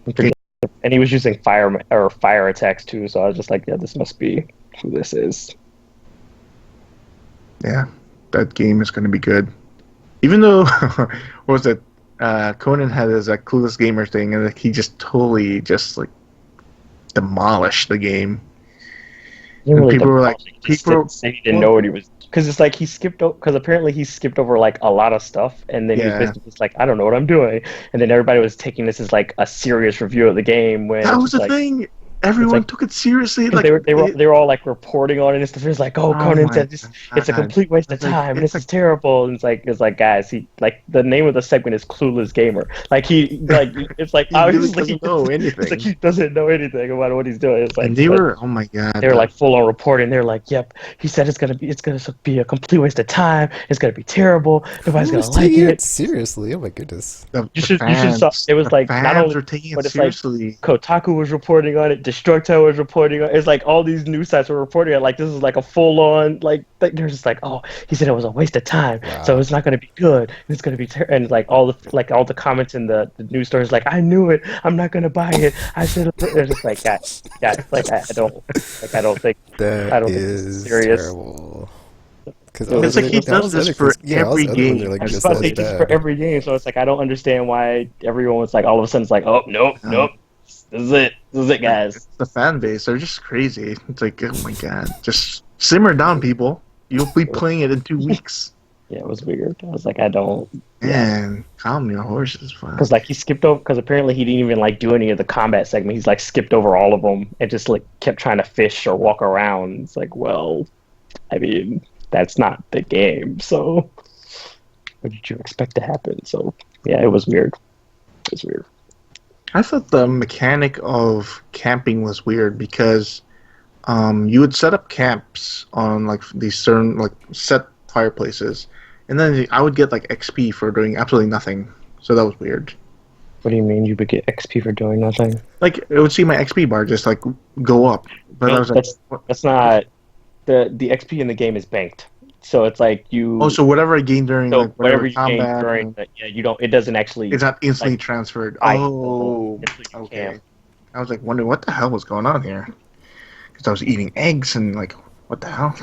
I'm pretty, and he was using fire attacks too. So I was just like, yeah, this must be who this is. Yeah, that game is going to be good. Even though, what was it? Conan had his clueless gamer thing, and like, he just totally just like demolished the game. He didn't And really people were like, demolish it. He just people, didn't say he didn't well, know what he was because it's like he skipped over because apparently he skipped over like a lot of stuff and then he was yeah, basically just like I don't know what I'm doing and then everybody was taking this as like a serious review of the game when that it's was just the like thing. it's Everyone like took it seriously. because Like, they were all like reporting on it and stuff. It was like, oh, oh Conan my said this, it's a god, complete waste of it's like time and it's this like is terrible. And it's like guys, he like the name of the segment is Clueless Gamer. Like he like it's like he really obviously doesn't know it's like anything. he doesn't know anything about what he's doing. It's And like they but were, oh my god, they were like full on reporting. They're like, "Yep, he said it's gonna be a complete waste of time. It's gonna be terrible. Nobody's Who gonna was like taking it it." seriously? Oh my goodness. You should saw it was the like not fans only, are taking it but it's like seriously. Kotaku was reporting on it, Destructo was reporting on it. It's like all these news sites were reporting on it. Like this is like a full on they're just like, "Oh, he said it was a waste of time, so Wow. it's not gonna be good. It's gonna be and like all the comments in the news stories like, I knew it. I'm not gonna buy it. I should have." It's just like, guys, like I don't like That I don't think this is is serious. terrible. Because So all It's those it's like other, he just like all does those this other for critics, yeah, all every those other ones game. are like I was just just about to as say this is for bad. every game, so it's like I don't understand why everyone was like all of a sudden it's like, oh nope, Um, nope, this is it, it's guys. the fan base. They're just crazy. It's like, oh my god, just simmer down, people. You'll be playing it in 2 weeks. Yeah, it was weird. I was like, I don't, yeah, Man, calm your horses, because fuck. like he skipped over because apparently he didn't even like do any of the combat segment. He's like skipped over all of them and just like kept trying to fish or walk around. It's like, well, I mean, that's not the game, so what did you expect to happen? So yeah, it was weird. It was weird. I thought the mechanic of camping was weird because you would set up camps on like these certain like set fireplaces, and then I would get like XP for doing absolutely nothing. So that was weird. What do you mean you would get XP for doing nothing? Like it would see my XP bar just like go up, but I No, was like, what? that's not the XP in the game is banked. So it's like Oh, you so whatever I gain during so like whatever whatever you gain combat, during the yeah you don't it doesn't actually it's not instantly like transferred. buy it Oh, until you okay. camp. I was like wondering what the hell was going on here because I was eating eggs and like what the hell?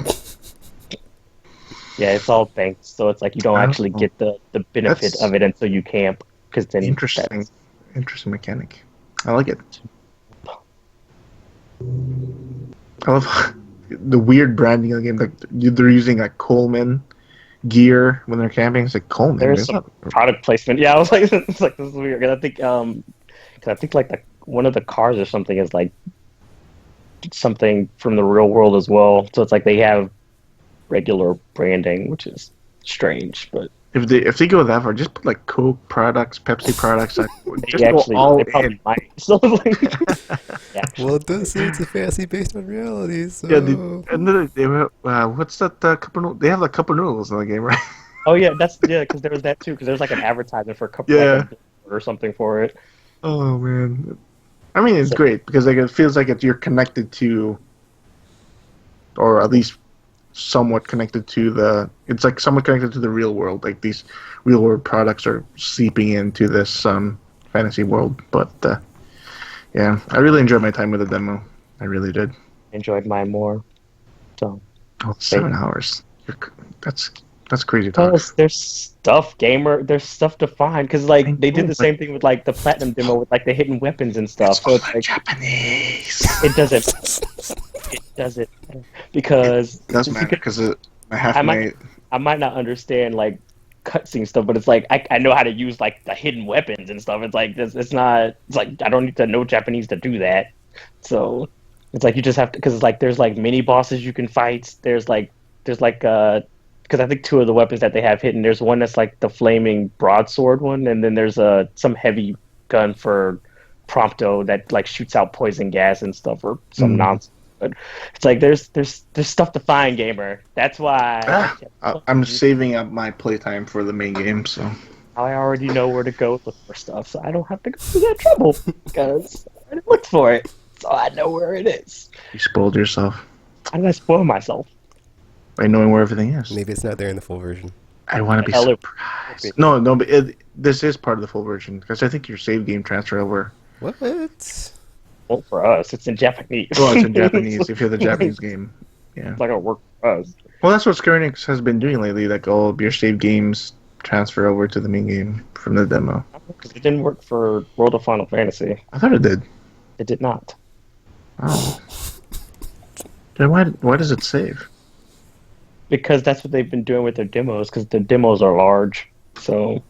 Yeah, it's all banked. So it's like you don't actually Oh, get the benefit that's of it until you camp because then interesting. that's Interesting mechanic. I like it. I love the weird branding of the game. Like they're using like Coleman gear when they're camping. It's like Coleman. there's It's some not. product placement. Yeah, I was like it's like this is weird. 'Cause I think cause I think like one of the cars or something is like something from the real world as well. So it's like they have regular branding, which is strange, but If they go that far, just put like Coke products, Pepsi products. Like, they just go actually all they probably in. might. So like, Well, actually, it does say it's a fantasy based on reality, Yeah, so. and then they were, what's that cup of noodles? They have like cup of noodles in the game, right? oh yeah, that's yeah, because there was that too. Because there's like an advertisement for a couple, like a Yeah. billboard or something for it. Oh man. I mean, it's So, great because like it feels like you're connected to, or at least somewhat connected to the. It's like somewhat connected to the real world. Like these real world products are seeping into this fantasy world. But yeah, I really enjoyed my time with the demo. I really did. enjoyed mine more. So Oh, they, 7 hours. That's that's crazy well, talk. there's stuff gamer. There's stuff to find because I like they did know, the but same thing with like the platinum demo with like the hidden weapons and it's stuff. So all it's in like Japanese. it doesn't it doesn't matter It because does just matter because because I I have might my I might not understand like cutscene stuff, but it's like I know how to use like the hidden weapons and stuff. It's like it's not it's like I don't need to know Japanese to do that. So it's like you just have to because it's like there's like mini bosses you can fight. There's like because I think two of the weapons that they have hidden. There's one that's like the flaming broadsword one, and then there's some heavy gun for Prompto that like shoots out poison gas and stuff or some mm, nonsense. But it's like there's stuff to find, gamer. That's why I kept I'm playing. saving up my playtime for the main game. So I already know where to go look for stuff, so I don't have to go through that trouble because I already looked for it, so I know where it is. You spoiled yourself How did I spoil myself? by knowing where everything is. Maybe it's not there in the full version. I want to be Hell, it would surprised. be. No, no, but this is part of the full version because I think your save game transfer over. What? Well, for us, it's in Japanese. Well, it's in It's Japanese. If you have the Japanese game, yeah. not gonna work for us Well, that's what Square Enix has been doing lately. Like all of your save games transfer over to the main game from the demo. because it didn't work for World of Final Fantasy. I thought it did. It did not. Oh, then why does it save? Because that's what they've been doing with their demos, because the demos are large. So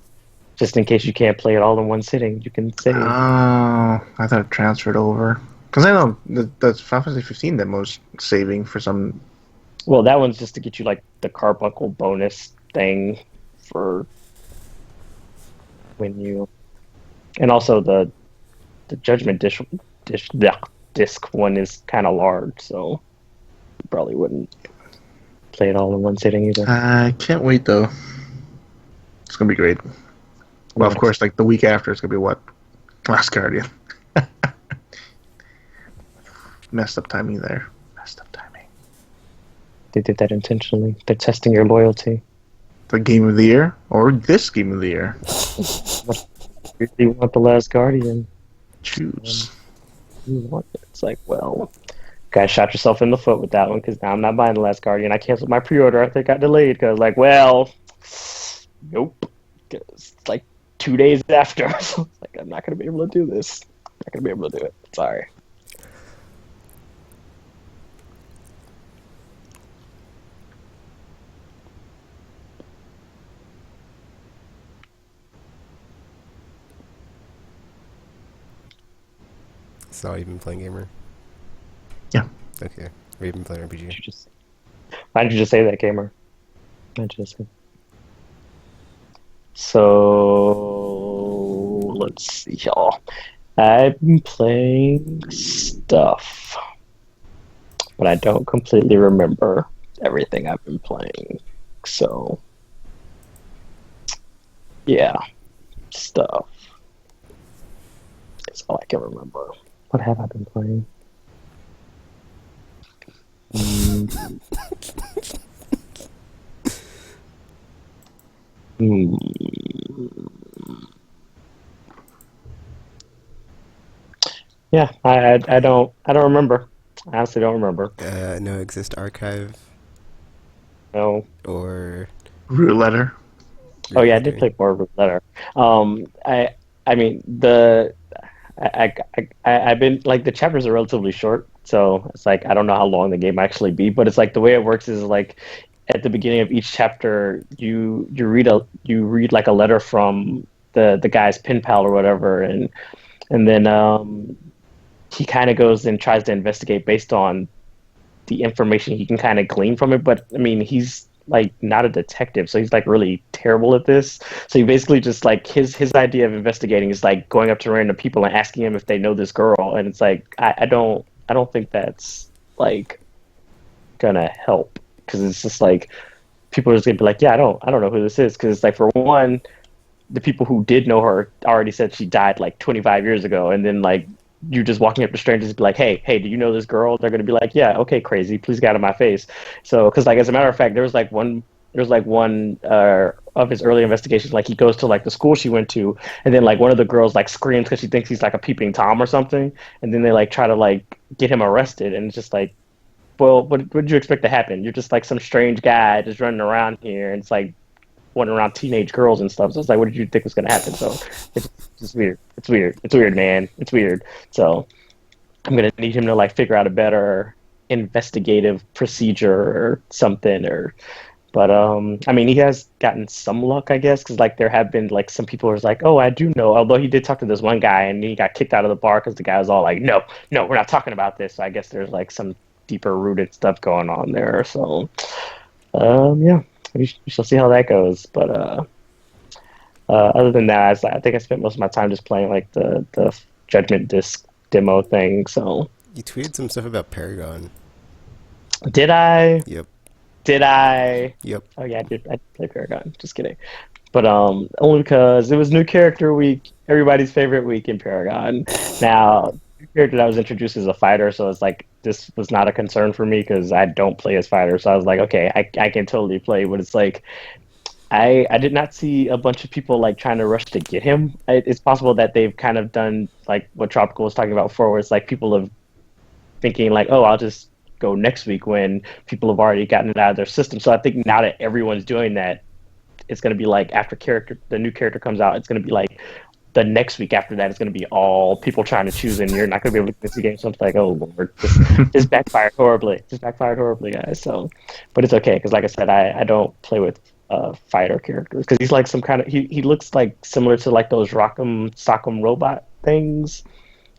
just in case you can't play it all in one sitting, you can Oh, save. I thought it transferred over. Because I know that's Final Fantasy 15 demos saving for some. Well, that one's just to get you like the carbuncle bonus thing for when you, and also the Judgment disc one is kind of large, so you probably wouldn't play it all in one sitting either. I can't wait though. It's gonna be great. Well, of course, like the week after, it's gonna be what? Last Guardian. Messed up timing there. Messed up timing. They did that intentionally. They're testing your loyalty. The game of the year or this game of the year? You really want the Last Guardian. Choose. You want it. It's like, well, guys, shot yourself in the foot with that one because now I'm not buying the Last Guardian. I canceled my pre-order. I think I got delayed because, like, well, nope. 'Cause it's like 2 days after. So it's like, I'm not gonna be able to do this. I'm not gonna be able to do it. Sorry. So you've been playing gamer? Yeah. Okay. Or you've been playing Why RPG? did you just say that, gamer? Why did you just say? So let's see, y'all. I've been playing stuff, but I don't completely remember everything I've been playing. So, yeah, stuff. That's all I can remember. What have I been playing? Mm. Hmm. Yeah, I don't remember. I honestly don't remember. No Exist Archive No. or Root letter. Oh yeah, I did play more of Letter. I mean I've been like the chapters are relatively short, so it's like I don't know how long the game might actually be, but it's like the way it works is like at the beginning of each chapter you read like a letter from the guy's pen pal or whatever, and then he kind of goes and tries to investigate based on the information he can kind of glean from it. But I mean, he's like not a detective, so he's like really terrible at this. So he basically just like his idea of investigating is like going up to random people and asking them if they know this girl, and it's like I don't think that's like gonna help because it's just like people are just gonna be like, yeah, I don't know who this is because it's like for one, the people who did know her already said she died like 25 years ago, and then like you just walking up to strangers and be like, hey, do you know this girl? They're gonna be like, yeah, okay, crazy, please get out of my face. So, because like as a matter of fact, there was like one of his early investigations, like he goes to like the school she went to, and then like one of the girls like screams because she thinks he's like a peeping tom or something, and then they like try to like get him arrested, and it's just like, well, what did you expect to happen? You're just like some strange guy just running around here, and it's like running around teenage girls and stuff. So it's like, what did you think was gonna happen? So it's just weird. It's weird. It's weird, man. It's weird. So I'm gonna need him to like figure out a better investigative procedure or something. Or, but I mean, he has gotten some luck, I guess, because like there have been like some people who's like, oh, I do know. Although he did talk to this one guy and he got kicked out of the bar because the guy was all like, no, no, we're not talking about this. So I guess there's like some deeper rooted stuff going on there. So yeah, we shall see how that goes. But other than that, I think I spent most of my time just playing like the Judgment Disc demo thing. So You tweeted some stuff about Paragon. did I? Yep. Did I? Yep. Oh yeah, I did. I did play Paragon. Just kidding. But only because it was new character week, everybody's favorite week in Paragon. Now, the character that was introduced as a fighter, so it's like this was not a concern for me because I don't play as fighter. So I was like, okay, I can totally play. But it's like I did not see a bunch of people like trying to rush to get him. It's possible that they've kind of done like what Tropical was talking about before, where it's like people have thinking like, oh, I'll just go next week when people have already gotten it out of their system. So I think now that everyone's doing that, it's going to be like after the new character comes out, it's going to be like the next week after that, it's going to be all people trying to choose, and you're not going to be able to get the game. So it's like, oh Lord, this backfired horribly. This backfired horribly, guys. So, but it's okay because, like I said, I don't play with fighter characters because he's like some kind of he looks like similar to like those Rock'em Sock'em robot things.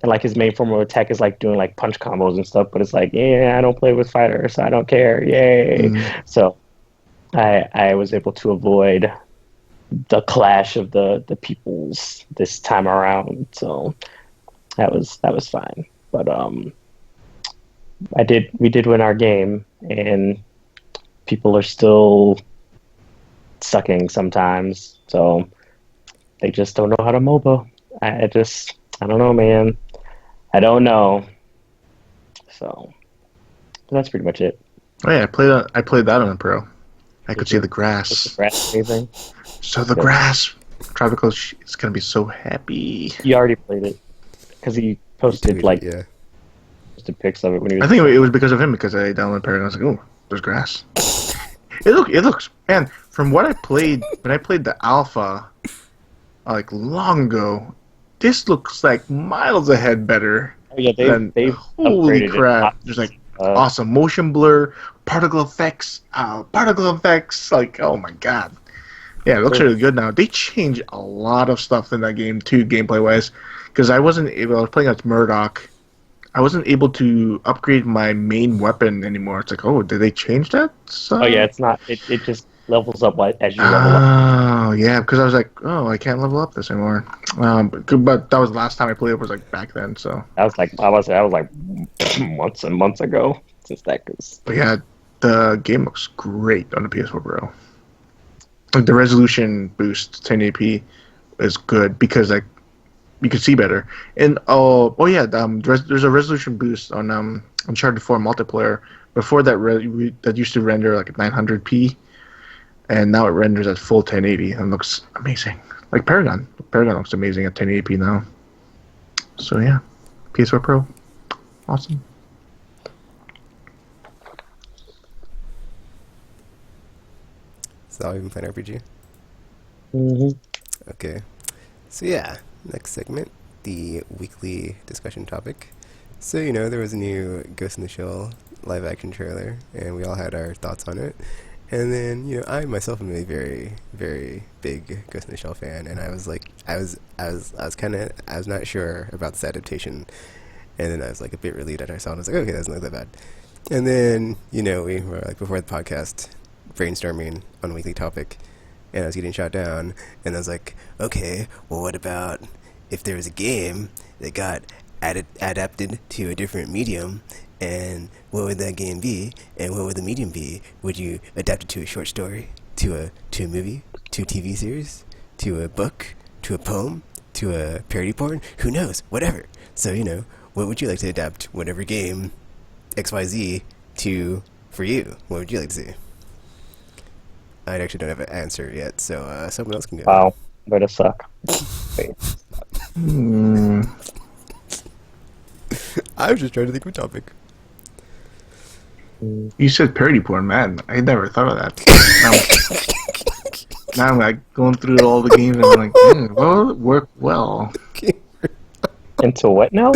And like his main form of attack is like doing like punch combos and stuff, but it's like, yeah, I don't play with fighters, so I don't care. Yay. So I was able to avoid the clash of the peoples this time around. So that was fine. But we did win our game, and people are still sucking sometimes. So they just don't know how to MOBA. I don't know, man. I don't know. So that's pretty much it. Oh yeah, I played that on the Pro. I could see the Was grass. the grass amazing? So the Good. grass. Tropical is gonna be so happy. You already played it because he posted Tweeted, like yeah. posted pics of it when he was. I think it was because of him because I downloaded Paragon. I was like, oh, there's grass. It looks, man. From what I played when I played the alpha, like long ago, this looks like miles ahead better. Oh, yeah, they've Holy upgraded it a crap! lot. There's like awesome motion blur, particle effects. Like, oh my god. Yeah, it looks really good now. They changed a lot of stuff in that game too, gameplay wise. Because I was playing as Murdoch. I wasn't able to upgrade my main weapon anymore. It's like, oh, did they change that? So... Oh yeah, it's not. It just levels up as you level up. Oh yeah, because I was like, oh, I can't level up this anymore. But that was the last time I played. It was like back then. So I was like months and months ago since that. But yeah, the game looks great on the PS4 Pro. Like the resolution boost 1080p is good because like you can see better. And there's a resolution boost on Uncharted 4 multiplayer. Before that, that used to render like 900p, and now it renders at full 1080 and looks amazing. Like Paragon looks amazing at 1080p now. So yeah, PS4 Pro, awesome. So you've been playing RPG? Mm-hmm. Okay. So yeah, next segment, the weekly discussion topic. So, there was a new Ghost in the Shell live action trailer, and we all had our thoughts on it. And then, I myself am a very, very big Ghost in the Shell fan, and I was not sure about this adaptation. And then I was like a bit relieved after I saw it. I was like, okay, that's not that bad. And then, we were like before the podcast brainstorming on a weekly topic, and I was getting shot down, and I was like, okay, well, what about if there was a game that got adapted to a different medium, and what would that game be, and what would the medium be? Would you adapt it to a short story, to a movie, to a TV series, to a book, to a poem, to a parody porn? Who knows? Whatever. So, what would you like to adapt whatever game XYZ to for you? What would you like to see? I actually don't have an answer yet, so someone else can go. Wow, way to suck. I was just trying to think of a topic. You said parody porn, man. I never thought of that. Now I'm like going through all the games and I'm like, well, it worked well. Into what now?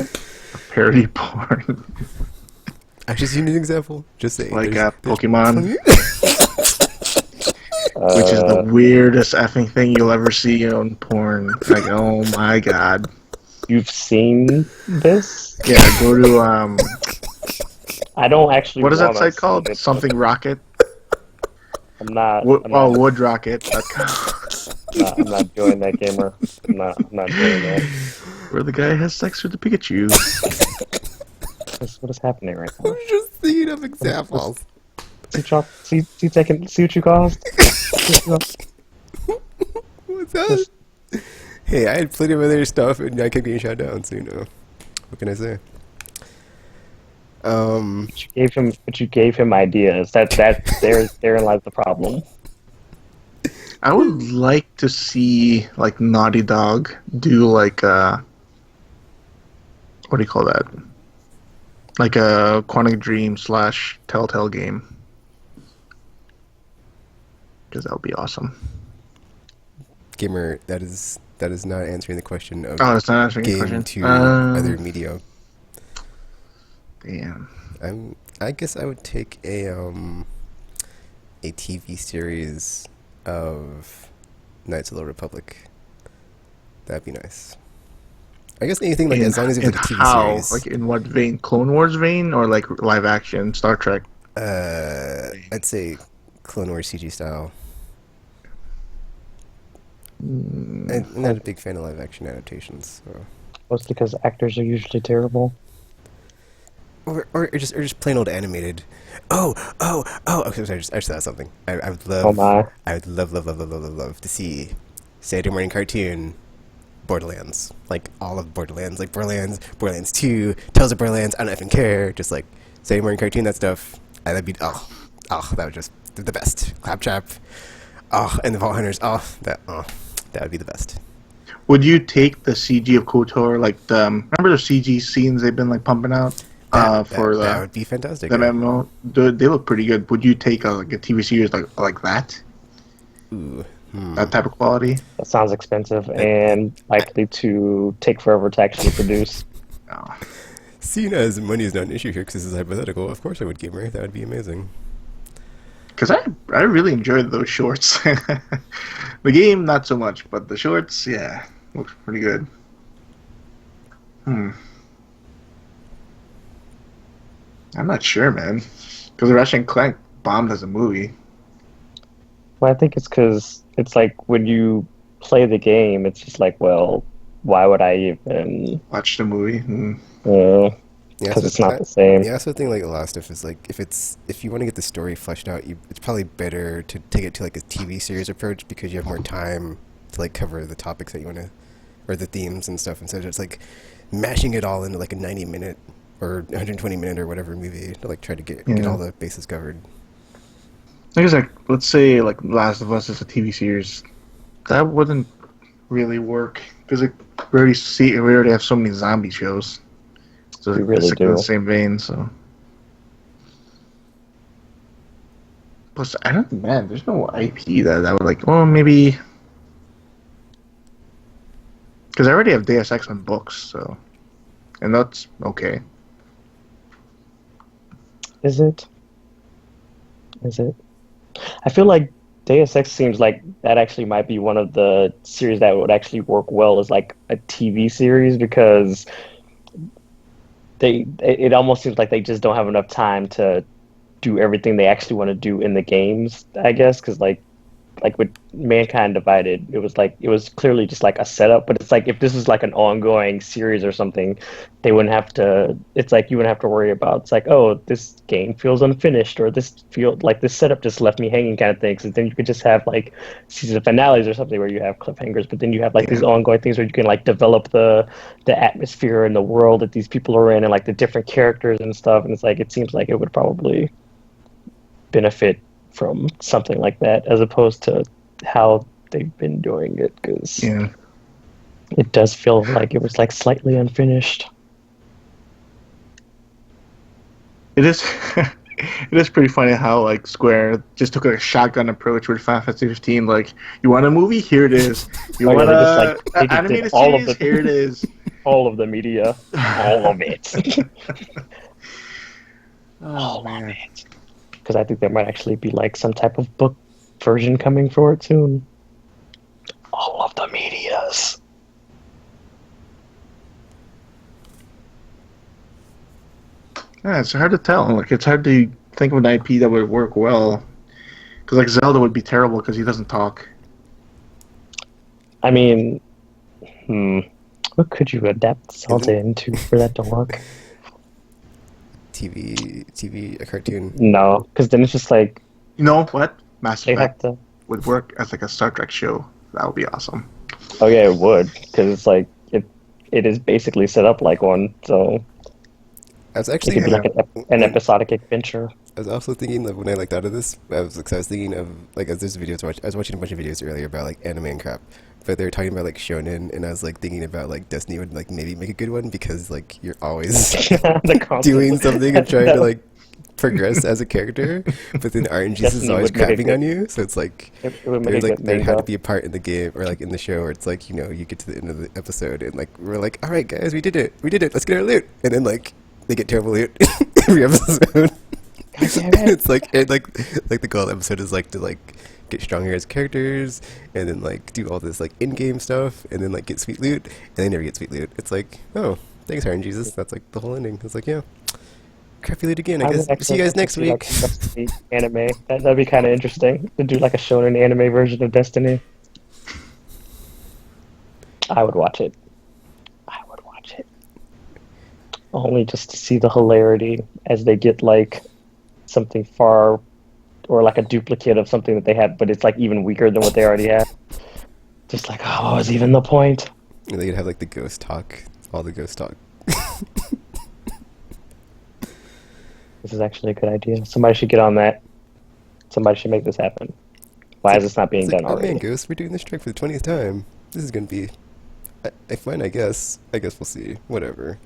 Parody porn. Actually, see an example. Just say Like Pokemon. Which is the weirdest effing thing you'll ever see on porn. Like, oh my god. You've seen this? Yeah, go to I don't actually. what is that wanna site see called? it, Something Rocket. I'm not. Woodrocket.com. I'm not doing that, gamer. I'm not doing that. Where the guy has sex with the Pikachu. What is happening right now? I'm just thinking of examples. see what you caused. What's that? Just, Hey, I had plenty of other stuff, and I kept getting shot down. So what can I say? Um, but you gave him ideas. Therein lies the problem. I would like to see like Naughty Dog do like what do you call that? Like a Quantic Dream slash Telltale game, because that would be awesome. gamer, that is not answering the question of Oh, that's not answering your game question. to other media. Damn. I guess I would take a TV series of Knights of the Republic. That'd be nice. I guess anything like as long as it's In like a TV how? series. Like in what vein? Clone Wars vein or like live action Star Trek? I'd say Clone Wars CG style. I'm not a big fan of live action adaptations. So. Mostly because actors are usually terrible. Or just plain old animated. Oh! Okay, sorry, I just thought of something. I would Oh my. love to see Saturday morning cartoon Borderlands, like all of Borderlands, like Borderlands 2, Tales of Borderlands. I don't even care. Just like Saturday morning cartoon, that stuff. That'd be that would just the best. Claptrap. And the Vault Hunters. That would be the best. Would you take the CG of KOTOR, like the remember the CG scenes they've been like pumping out for That the would be fantastic. the Yeah. MMO? They look pretty good. Would you take like a TV series like that? Ooh. That type of quality? That sounds expensive and likely to take forever to actually produce. No. Seeing as money is not an issue here because this is hypothetical, of course I would, gamer. That would be amazing. Because I really enjoyed those shorts. The game, not so much, but the shorts, yeah, looks pretty good. I'm not sure, man. Because Ratchet and Clank bombed as a movie. Well, I think it's because it's like when you play the game, it's just like, well, why would I even? Watch the movie. Yeah, Because so it's not the same. yeah, so the thing like a lot of stuff is like if you want to get the story fleshed out, it's probably better to take it to like a TV series approach because you have more time to like cover the topics that you want to or the themes and stuff instead of just like mashing it all into like a 90-minute or 120-minute or whatever movie to like try to get all the bases covered. I guess like let's say like Last of Us is a TV series, that wouldn't really work because we already have so many zombie shows. So We really it's like in do. the same vein. So plus I don't man, there's no IP that would like. Oh, maybe because I already have Deus Ex on books, so and that's okay. Is it? Is it? I feel like Deus Ex seems like that actually might be one of the series that would actually work well as like a TV series because it almost seems like they just don't have enough time to do everything they actually want to do in the games, I guess, because like with Mankind Divided, it was clearly just like a setup, but it's like if this was like an ongoing series or something, they wouldn't have to it's like you wouldn't have to worry about it's like, oh, this game feels unfinished or this setup just left me hanging kind of thing. So then you could just have like season finales or something where you have cliffhangers, but then you have like these Yeah. ongoing things where you can like develop the atmosphere and the world that these people are in and like the different characters and stuff. And it's like it seems like it would probably benefit from something like that as opposed to how they've been doing it because Yeah. it does feel like it was like slightly unfinished. It is. It is pretty funny how like Square just took a shotgun approach with Final Fantasy 15. Like, you want a movie? Here it is. You Oh, yeah, want they just, like, they an just did animated all of series? the- Here it is. All of the media, all of it, Oh man. because I think there might actually be like some type of book version coming for it soon. All of the medias. Yeah, it's hard to tell. Like, it's hard to think of an IP that would work well. Because like Zelda would be terrible because he doesn't talk. I mean, what could you adapt Zelda into for that to work? a cartoon. No, because then it's just like You know what? Mass they have Effect to. would work as like a Star Trek show. That would be awesome. Oh yeah, it would, because it's like it is basically set up like one, so I was it actually could be Yeah. like an when episodic adventure. I was also thinking like when I like thought of this, I was thinking of like as there's videos I was watching a bunch of videos earlier about like anime and crap, but they were talking about like shonen, and I was like thinking about like Destiny would like maybe make a good one because like you're always The doing constant something and trying to no, like progress as a character, but then RNGesus is Destiny always would make a crapping good. on you, so it's like It would make a good there had to manga. be a part in the game or like in the show where it's like you get to the end of the episode and like we're like, all right guys, we did it, let's get our loot, and then like they get terrible loot every episode. God damn And it. it's like the goal of the episode is like to like get stronger as characters and then like do all this like in-game stuff and then like get sweet loot and they never get sweet loot. It's like, oh, thanks RNGesus. That's like the whole ending. It's like, yeah, crappy loot again. I I guess would see actually you guys like to next see like week. a Destiny anime. That'd be kind of interesting to do like a shonen anime version of Destiny. I would watch it. I would watch it. Only just to see the hilarity as they get like something far or like a duplicate of something that they had, but it's like even weaker than what they already had. Just like, oh, what was even the point? And they could have like the ghost talk, all the ghost talk. This is actually a good idea. Somebody should get on that. Somebody should make this happen. Why is this not being It's like, done oh man, already? Ghost, we're doing this trick for the 20th time. This is gonna be, fine, I guess. I guess we'll see. Whatever.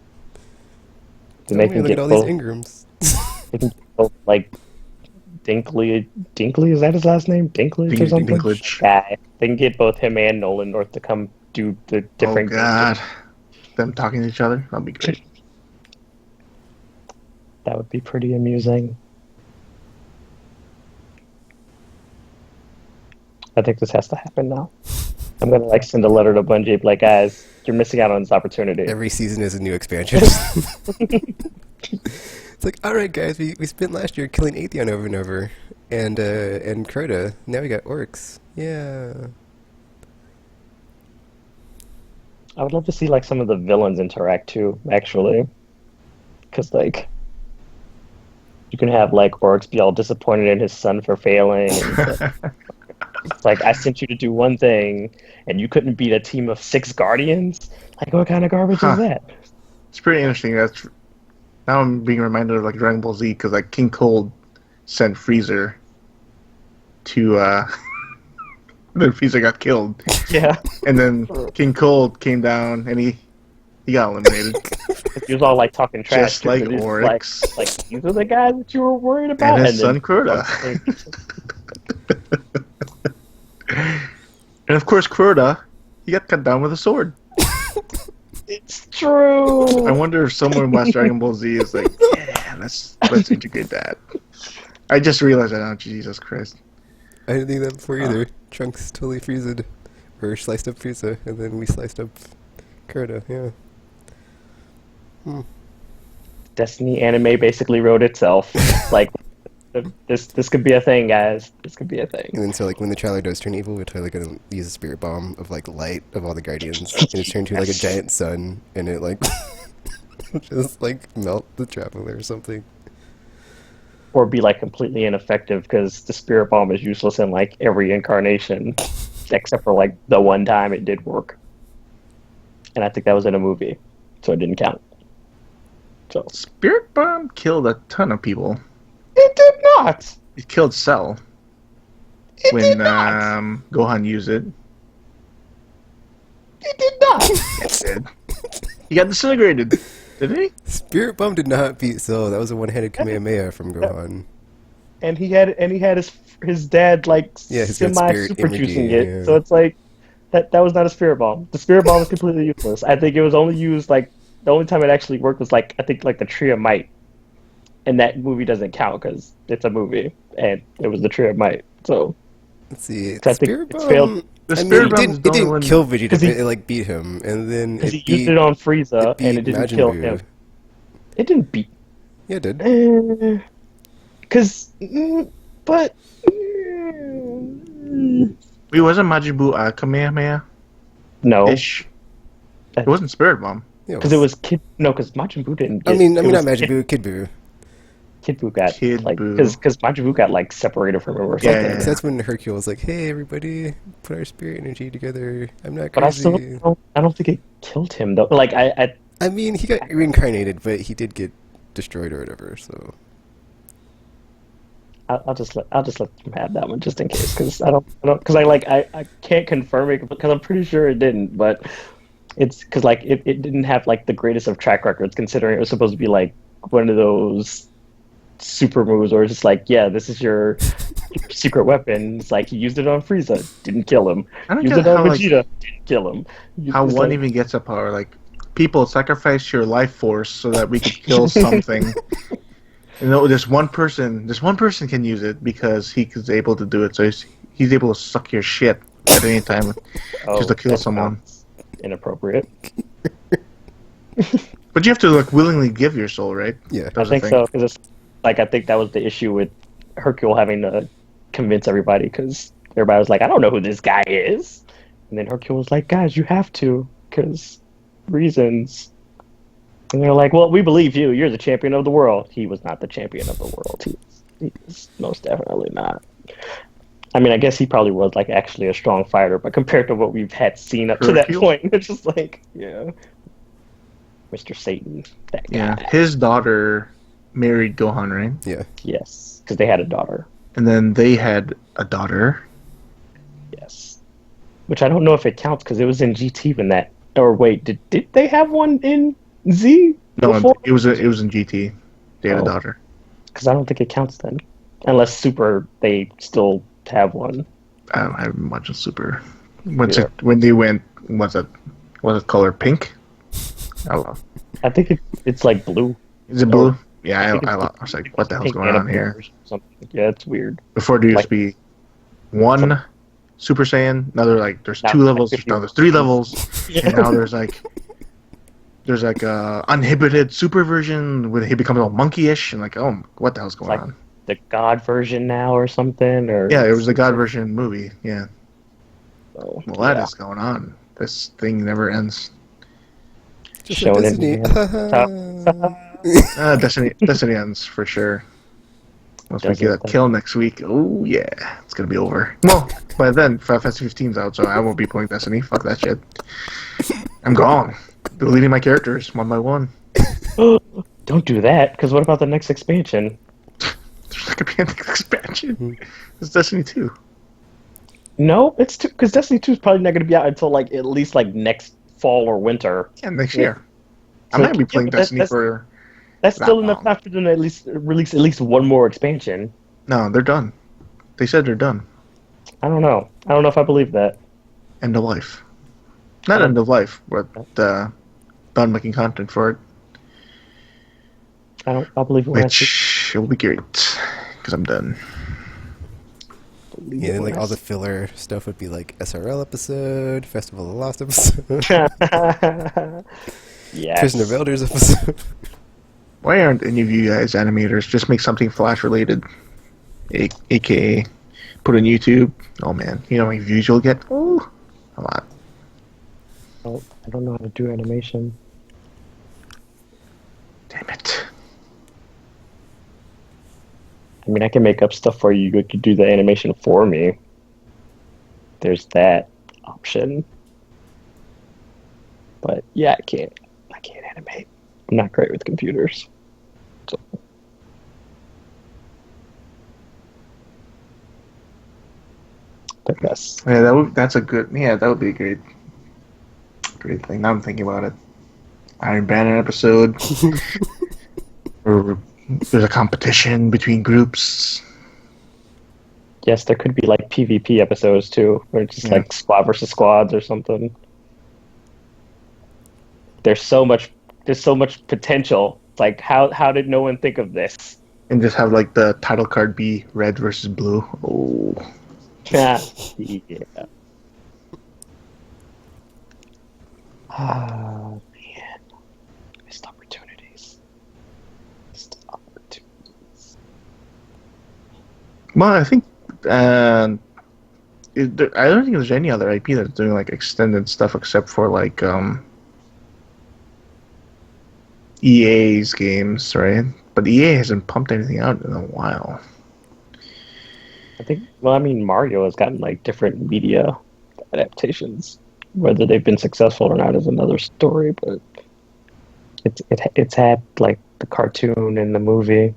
Then Oh they man, can look at get all these both. Ingrams. They can get both like Dinkley, is that his last name? Dinklage or something? Dinklage. Guy. They can get both him and Nolan North to come do the Oh different games. God, them talking to each other. That'd be great. That would be pretty amusing. I think this has to happen now. I'm gonna like send a letter to Bungie, be like, guys, you're missing out on this opportunity. Every season is a new expansion. It's like, all right, guys, we spent last year killing Atheon over and over, and Crota. Now we got orcs. Yeah. I would love to see like some of the villains interact too, actually, because like you can have like Orcs be all disappointed in his son for failing. And it's like I sent you to do one thing, and you couldn't beat a team of 6 Guardians. Like, what kind of garbage Huh. is that? It's pretty interesting. That's now I'm being reminded of like Dragon Ball Z because like King Cold sent Freezer to then Freezer got killed, Yeah, and then King Cold came down and he got eliminated. he was all like talking trash. Just like and he's Oryx. like these are the guys that you were worried about, And his then son Crota. And of course Crota, he got cut down with a sword. It's true. I wonder if someone in West Dragon Ball Z is like, yeah, let's integrate that. I just realized that now. Jesus Christ. I didn't think that before either. Trunks totally freezed, or sliced up Frieza, and then we sliced up Crota. Yeah. Destiny anime basically wrote itself. Like, this could be a thing, guys. This could be a thing. And then so like when the Trialer does turn evil, we're totally gonna use a spirit bomb of like light of all the Guardians, and it's turned into like a giant sun, and it like just like melt the Traveler or something. Or be like completely ineffective because the spirit bomb is useless in like every incarnation, except for like the one time it did work. And I think that was in a movie, so it didn't count. So Spirit Bomb killed a ton of people. it did not. It killed Cell It when did not. Gohan used it. It did not. It did. He got disintegrated, didn't he? Spirit bomb did not beat Cell. That was a one-handed Kamehameha from Gohan. And he had his dad like Yeah, his got semi spirit super juicing energy, it. yeah. So it's like that was not a spirit bomb. The spirit bomb was completely useless. I think it was only used like the only time it actually worked was like I think like the Tree of Might. And that movie doesn't count because it's a movie and it was the Tree of Might. So Let's see. So I think Spirit it's bomb. failed. The I Spirit mean, Bomb it is didn't, the it only didn't one- kill Vegeta, 'Cause but he- it like beat him, and then because it he used beat. it on Frieza it beat and it didn't Majin kill Buu. him. It didn't beat. Yeah, it did. Because, but. Wait, wasn't Majin Buu Kamehameha No, ish? It wasn't Spirit Bomb. Yeah, because it was Kid. No, because Majin Buu didn't. I Get, mean, it not was Majin Kid- Buu, Kid Buu. Kid Buu got Kid like Buu. because Majin Buu got like separated from him or Yeah, something. Because that's when Hercule was like, "Hey, everybody, put our spirit energy together. I'm not But I still crazy." I don't think it killed him though. Like I mean, he got reincarnated, but he did get destroyed or whatever. So I'll just let them have that one just in case because I don't because I can't confirm it because I'm pretty sure it didn't, but it's because like it didn't have like the greatest of track records considering it was supposed to be like one of those super moves or it's just like yeah this is your secret weapon. It's like he used it on Frieza, didn't kill him. I don't Used get it on how like Vegeta, didn't kill him. how It's one like even gets a power. Like people sacrifice your life force so that we could kill something. You know, this one person can use it because he is able to do it. So he's able to suck your shit at any time just to oh kill that someone. sounds inappropriate. But you have to like willingly give your soul, right? yeah, I That's the think thing. so because it's like I think that was the issue with Hercule having to convince everybody because everybody was like, I don't know who this guy is, and then Hercule was like, guys, you have to because reasons. And they're like, well, we believe you. You're the champion of the world. He was not the champion of the world. He was most definitely not. I mean, I guess he probably was like actually a strong fighter, but compared to what we've had seen up to that Hercule? point, it's just like, yeah, Mr. Satan, that Yeah, guy. his daughter married Gohan, right? yeah. Yes, because they had a daughter. And then they had a daughter. Yes, which I don't know if it counts because it was in GT when that. Or wait, did they have one in Z No, before? it was in GT. They had a Oh, daughter. because I don't think it counts then, unless Super they still have one. I haven't watched Super. Yeah. When they went, was it color pink? I don't know. I think it's like blue. Is it Or blue? Yeah, I think I was like, what the hell's pink going and a on blue here? or something. Yeah, it's weird. Before there used Like to be one Super Saiyan. Now there's now two it's like levels. 50 Now there's three versions. levels, Yeah. and now there's like a uninhibited super version where he becomes all monkeyish and like, oh, what the hell's It's going like on? the God version now or something or Yeah, it was it's the God like version movie. Yeah, so well, that yeah. is going on. This thing never ends. Just like Shonen Destiny. man. Destiny ends for sure. Once we Does get it a then? kill next week, oh yeah, it's gonna be over. Well, by then, Final Fantasy 15's out, so I won't be playing Destiny. Fuck that shit. I'm gone. Deleting my characters one by one. Don't do that, because what about the next expansion? There's not gonna be an expansion. It's Destiny 2. No, it's too because Destiny 2 is probably not going to be out until like at least like next fall or winter. Yeah, next Yeah. year. I'm So not gonna be yeah, playing but Destiny for that's that still enough long. time for them to at least release at least one more expansion. No, they're done. They said they're done. I don't know. I don't know if I believe that. End of life. I Not don't. end of life, but done making content for it. I don't. I believe it when I see. Which will be great because I'm done. Believe Yeah, it then when like I all the see. filler stuff would be like SRL episode, Festival of the Lost episode, Prison of Yes. Elders episode. Why aren't any of you guys animators? Just make something Flash related, aka put on YouTube. Oh man, you know how many views you'll get? Ooh, a lot. Oh, I don't know how to do animation. Damn it. I mean, I can make up stuff for you. You could do the animation for me. There's that option. But yeah, I can't. I can't animate. I'm not great with computers. So. But yes. Yeah, that's a good. Yeah, that would be a great thing. Now I'm thinking about it. Iron Banner episode, or there's a competition between groups. Yes, there could be like PvP episodes too, where it's just Yeah. like squad versus squads or something. There's so much. There's so much potential. It's like how did no one think of this? And just have like the title card be red versus blue. Oh, Yeah. Oh man, missed opportunities. Missed opportunities. well, I think I don't think there's any other IP that's doing like extended stuff except for like EA's games, right? but EA hasn't pumped anything out in a while. I think, well, I mean, Mario has gotten like different media adaptations. Whether they've been successful or not is another story, but it's had like the cartoon and the movie.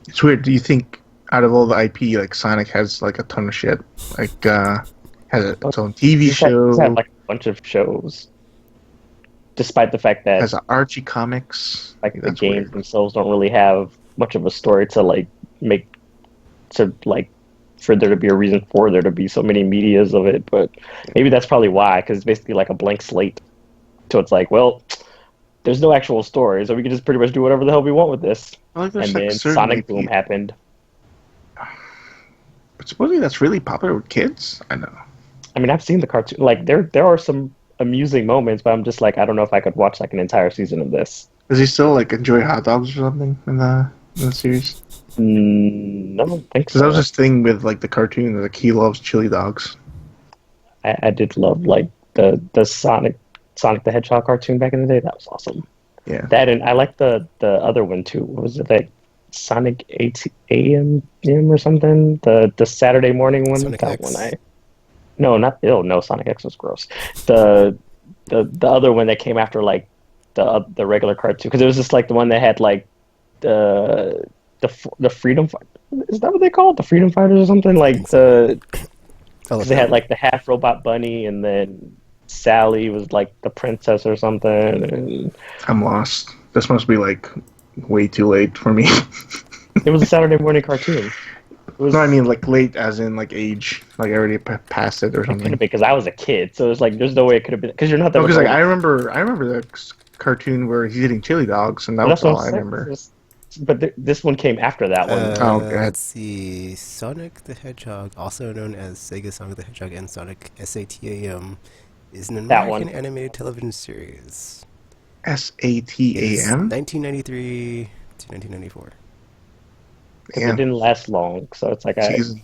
It's weird. Do you think out of all the IP, like Sonic has like a ton of shit? Like has its own TV He's had show, like a bunch of shows, despite the fact that has Archie comics. like the That's games weird. themselves don't really have much of a story to like make to like for there to be a reason for there to be so many medias of it. But maybe that's probably why, because it's basically like a blank slate. So it's like, well, there's no actual story, so we can just pretty much do whatever the hell we want with this. Well, like there's And like then certain Sonic Boom IP, happened. but supposedly that's really popular with kids. I know. I mean, I've seen the cartoon. Like there are some amusing moments, but I'm just like, I don't know if I could watch like an entire season of this. Does he still like enjoy hot dogs or something in the series? I don't think Because that was so. this thing with like the cartoon, like he loves chili dogs. I did love like the Sonic the Hedgehog cartoon back in the day. That was awesome. Yeah. That, and I like the other one too. What was it, like Sonic 8 AM or something? The Saturday morning one. Sonic That one X. no, not ill. No, Sonic X was gross. The the other one that came after like the regular cartoon, because it was just like the one that had like the Freedom is that what they call it? The Freedom Fighters or something, I like think so. I because love they that had one. like the half robot bunny, and then Sally was like the princess or something. And I'm lost. This must be like way too late for me. it was a Saturday morning cartoon. It No, I was mean like late as in like age. Like I already passed it or it could have been something. because I was a kid, so it's like there's no way it could have been because you're not that No, much because like older. I remember the cartoon where he's eating chili dogs, and that But was that's what I'm all I saying. remember. But this one came after that one. Oh god. Let's see. Sonic the Hedgehog, also known as Sega Sonic the Hedgehog and Sonic SATAM, is an That American one. animated television series. It is SATAM? 1993 to 1994. Because it Damn. didn't last long, so it's like I Season.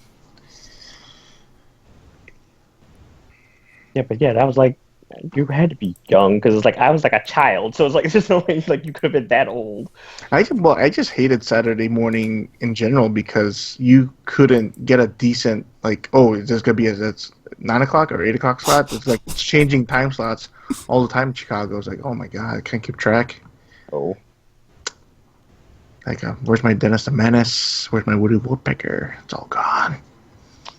yeah, but yeah, that was like you had to be young because it's like I was like a child, so it's like there's no way like you could have been that old. I just hated Saturday morning in general because you couldn't get a decent like, oh, is this gonna be it's 9 o'clock or 8 o'clock slot? It's like it's changing time slots all the time in Chicago. It's like, oh my god, I can't keep track. Oh, Like, where's my Dennis the Menace? Where's my Woody Woodpecker? It's all gone.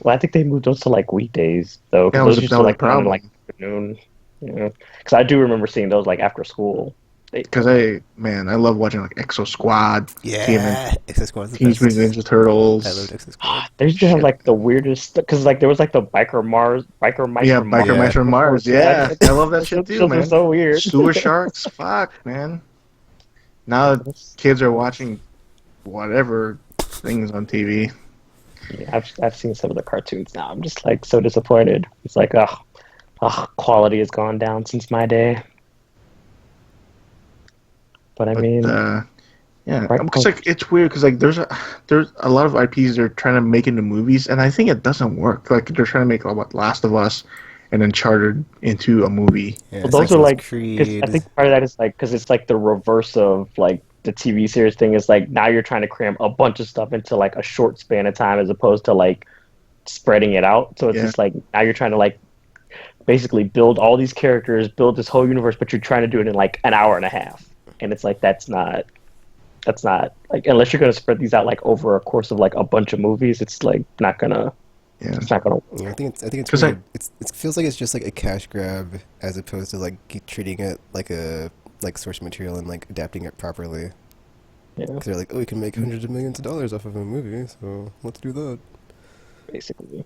well, I think they moved those to like weekdays though, because those used That to was a like come on in like problem. afternoon. You know, because I do remember seeing those like after school. They, Because I love watching like Exo Squad, Yeah, Exo Squad's the Teenage Mutant best. Ninja Turtles. I loved Exo Squad. they used to have Shit. like the weirdest because like there was like the biker mice Yeah, from Mars. Biker Yeah. Mice from Mars. Yeah, I love that shit Those too, shows are man. so weird. Sewer Sharks. Fuck, man. Now that kids are watching whatever things on TV. Yeah, I've seen some of the cartoons now. I'm just like so disappointed. It's like, quality has gone down since my day. But I But mean, yeah, right? because like it's weird because like there's a lot of IPs they're trying to make into movies, and I think it doesn't work. Like they're trying to make what Last of Us and Uncharted into a movie. Yeah, Well, those are Assassin's like because I Creed. think part of that is like because it's like the reverse of like the TV series thing is like now you're trying to cram a bunch of stuff into like a short span of time as opposed to like spreading it out. So it's Yeah. just like now you're trying to like basically build all these characters, build this whole universe, but you're trying to do it in like an hour and a half. And it's like that's not like unless you're gonna spread these out like over a course of like a bunch of movies, it's like not gonna Yeah. it's not gonna Yeah, I think it's 'Cause weird. It feels like it's just like a cash grab as opposed to like treating it like a like source material and like adapting it properly. yeah, Because they're like, oh, we can make hundreds of millions of dollars off of a movie, so let's do that. basically.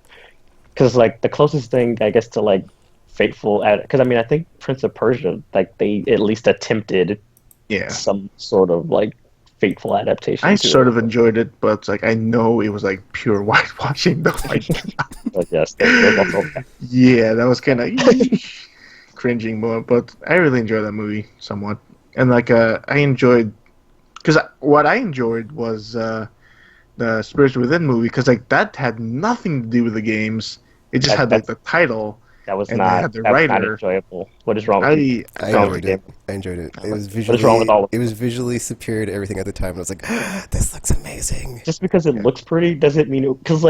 Because like the closest thing I guess to like faithful at because I mean I think Prince of Persia like they at least attempted Yeah. some sort of like fateful adaptation I to sort it. of enjoyed it, but it's like I know it was like pure whitewashing though. Like, But yes, there's also yeah, that was kind of cringing moment, but I really enjoyed that movie somewhat. And like I enjoyed because what I enjoyed was the Spirits Within movie because like that had nothing to do with the games. It just had like that's the title, That was and they not had the that was not writer. enjoyable. What is wrong with you? I I What's wrong with enjoyed the it. game? I enjoyed it. I It like was What is wrong with visually, all of it it? was visually superior to everything at the time. And I was like, this looks amazing. Just because it yeah. looks pretty doesn't mean because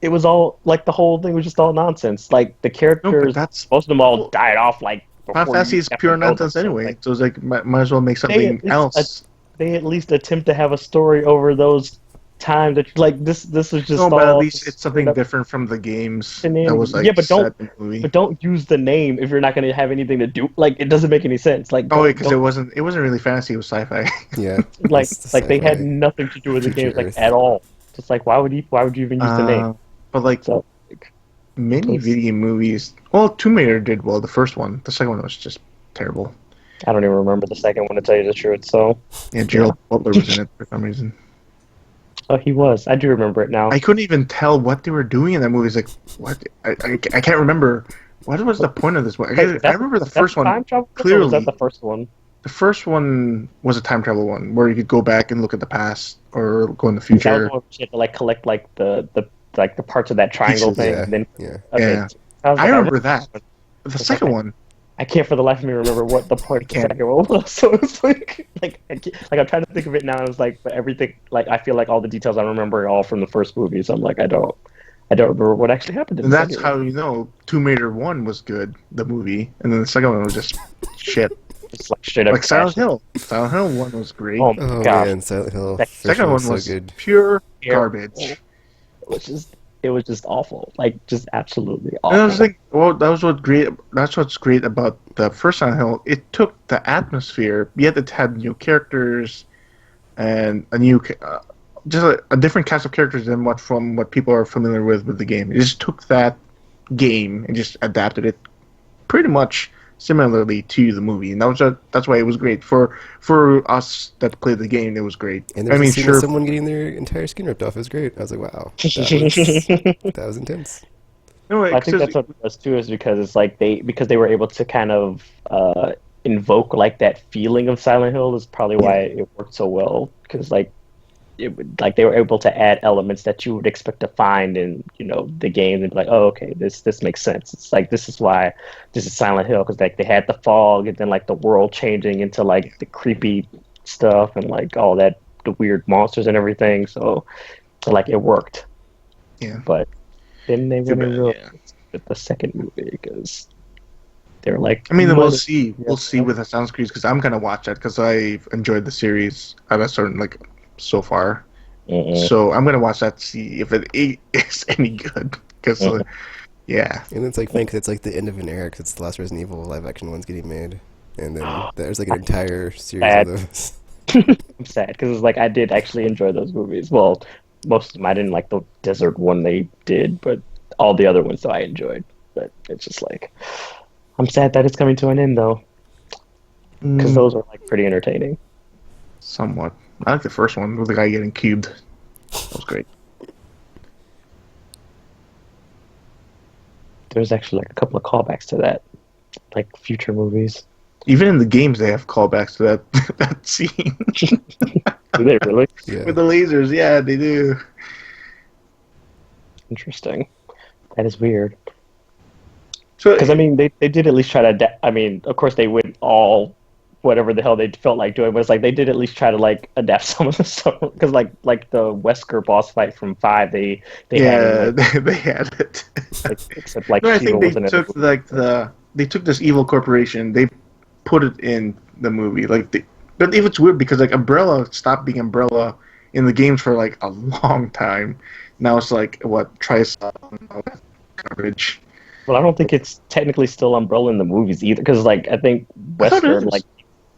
it was all like the whole thing was just all nonsense. Like the No, but characters, that's most of them all well, died off like Final before you Fantasy is got to pure know them. nonsense So anyway. like So it's like might as well make they at something least else. they at least attempt to have a story over those times that like this was No, just but at all least just it's straight something up different from the games that was shenanigans. Yeah, like set in the movie. but don't use the name if you're not going to have anything to do. Like it doesn't make any sense. Like Oh, because don't it wasn't really fantasy. It was sci-fi. Yeah, it's the like they had sci-fi nothing to do with the future games like Earth. at all. Just like why would you even use the name? uh, but like So like, it many was video movies. Well, Tomb Raider did well. The first one. The second one was just terrible. I don't even remember the second one to tell you the truth. So Yeah, yeah, Gerald Butler was in it for some reason. oh he was. I do remember it now. I couldn't even tell what they were doing in that movie. It's like, what? I can't remember. What was the point of this one? Wait, I remember the was that first the one time travel one, or was that clearly. the first one? The first one was a time travel one where you could go back and look at the past or go in the That was the future. one where you had to like collect like the parts of that triangle Pieces. thing. Yeah, And then yeah. okay, Yeah, I was I like, I remember remember that. one. The It's like second one, I can't for the life of me remember what the point I of the can't. second one was. So it's like I can't, like I'm trying to think of it now. And it's like but everything like I feel like all the details I remember are all from the first movie. So I'm like I don't remember what actually happened in And the that's second one. how you know Tomb Raider 1 was good, the movie, and then the second one was just shit. It's like straight up Like trash. Silent Hill. Silent Hill 1 was great. Oh my Oh gosh, man, Silent Hill. that First Second one was one so was good. pure terrible. garbage. It was just awful. Like just absolutely And I was awful. like, well, that was what great. That's what's great about the first Silent Hill. It took the atmosphere, yet it had new characters and a new, just a different cast of characters than what people are familiar with the game. It just took that game and just adapted it pretty much similarly to the movie, and that's why it was great for us that played the game. It was great. And I there's a mean, scene of sure, someone getting their entire skin ripped off. It was great. I was like, wow, that was intense. no, I think because that's what it was too, is because it's like because they were able to kind of invoke like that feeling of Silent Hill is probably why yeah, it worked so well. Because like like they were able to add elements that you would expect to find in the game and be like, oh okay, this makes sense. It's like this is why this is Silent Hill because like they had the fog and then like the world changing into like the creepy stuff and like all that the weird monsters and everything. So like it worked, yeah. but then they Too went and bad, real yeah. with the second movie because they're like, I mean, we'll "Mother-" see. Yeah. We'll see with Assassin's Creed because I'm gonna watch that because I've enjoyed the series at a certain like so far. Mm-mm. So I'm gonna watch that to see if it is any good. Because Mm-mm. yeah, And it's like funny because it's like the end of an era because it's the last Resident Evil live action one's getting made, and then there's like an entire series Sad. of those. I'm sad because it's like I did actually enjoy those movies. Well, most of them I didn't like the desert one they did, but all the other ones though I enjoyed. But it's just like I'm sad that it's coming to an end though because mm, those were like pretty entertaining. somewhat. I like the first one with the guy getting cubed. That was great. There's actually like a couple of callbacks to that, like future movies. Even in the games, they have callbacks to that that scene Do they really? Yeah, with the lasers. Yeah, they do. Interesting. That is weird. So Because I mean, they did at least try to. I mean, of course, they went all whatever the hell they felt like doing, but it's like they did at least try to like adapt some of the stuff. Because like the Wesker boss fight from five, they had him yeah, like, they had it. except like No, I Shiva think they wasn't in the took movie. like they took this evil corporation. They put it in the movie. But if it's weird because like Umbrella stopped being Umbrella in the games for like a long time. Now it's like what Trisol and all that garbage. Well, I don't think it's technically still Umbrella in the movies either. Because like I think I thought Wesker it is. like,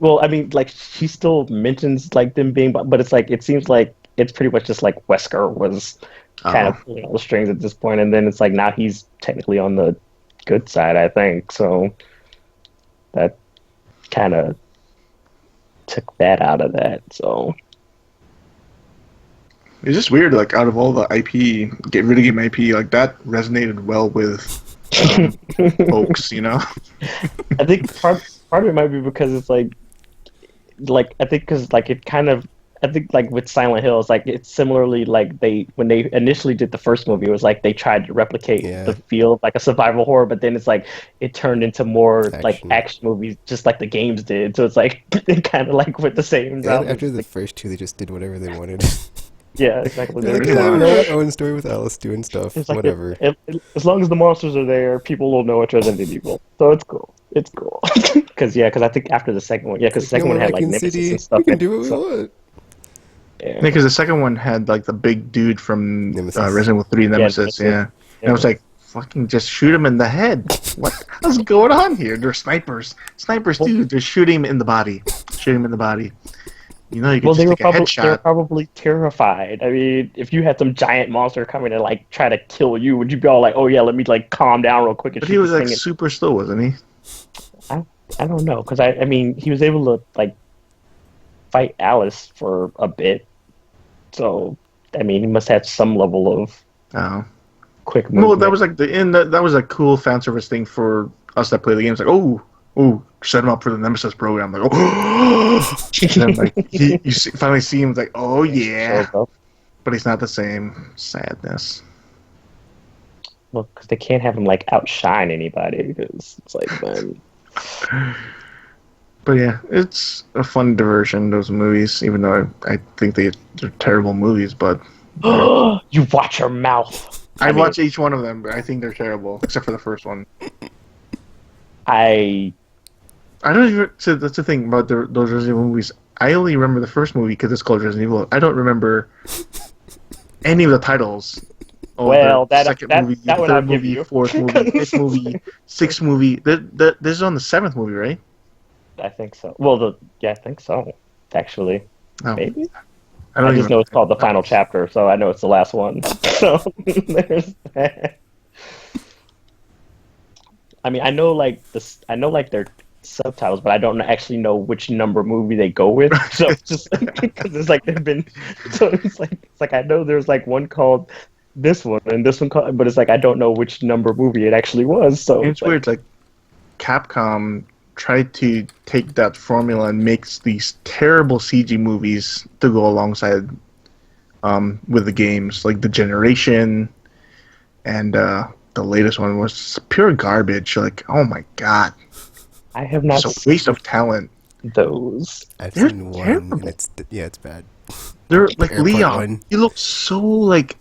well, I mean like she still mentions like them being, but it's like it seems like it's pretty much just like Wesker was kind of Oh, pulling all the strings at this point, and then it's like now he's technically on the good side, I think. So that kind of took that out of that. So it's just weird. Like out of all the IP, get rid of game IP, like that resonated well with folks. You know. I think part of it might be because it's like I think because like it kind of I think like with Silent Hill, it's like it's similarly like they when they initially did the first movie, it was like they tried to replicate the Yeah, feel of like a survival horror, but then it's like it turned into more like action. action movies, just like the games did. So it's like it kind of like with the same And route. after the Like, first two, they just did whatever they wanted. yeah, exactly. They're They're like, just yeah, like, you we know got what? our own story with Alice doing stuff. It's like Whatever. as long as the monsters are there, people will know it's Resident Evil. So it's cool. It's cool. Because I think after the second one, yeah, It's because like, the no second one more had like Raccoon Nemesis and City. stuff We in can it. do what we So want. yeah, because the second one had like the big dude from Nemesis. Resident Evil 3 yeah, Nemesis, Nemesis. yeah. And I was Yeah. like, fucking just shoot him in the head. What the hell's going on here? They're snipers. Snipers, Well, dude. They're shooting him in the body. Shoot him in the body. You know, you could well, just take a they were headshot. probably terrified. I mean, if you had some giant monster coming to like try to kill you, would you be all like, "Oh yeah, let me like calm down real quick and But he shoot was this like thing"? super slow, wasn't he? I I don't know because I mean he was able to like fight Alice for a bit, so I mean he must have some level of Oh. quick Well, that movement. was like that was a cool fan service thing for us that play the games. Like, oh, set him up for the Nemesis program. Like, oh, and then like finally see him like, oh Shows yeah, up. but he's not the same. Sadness. Well, because they can't have him like outshine anybody because it's like, man, But yeah, it's a fun diversion. Those movies, even though I think they're terrible movies, but you watch your mouth. I mean, watch each one of them. But I think they're terrible, except for the first one. I I don't even. So that's the thing about those Resident Evil movies. I only remember the first movie because it's called Resident Evil. I don't remember any of the titles. Oh, well the second movie, the that one I'll third give movie, you. fourth movie, fifth movie, sixth movie. This is on the seventh movie, right? I think so. Well, I think so. Actually, No, maybe. I I don't just even. know it's called the final chapter, so I know it's the last one. So there's that. I mean, I know like their subtitles, but I don't actually know which number movie they go with. So it's just because it's like they've been, so it's like I know there's like one called this one and this one called, but it's like I don't know which number movie it actually was. So It's it's weird. like Like Capcom tried to take that formula and makes these terrible CG movies to go alongside with the games, like the Generation, and the latest one was pure garbage. Like, oh my god, I have not it's a waste seen of talent. those. I've They're seen one, terrible. and it's bad. They're like Airport Leon. one. He looks so like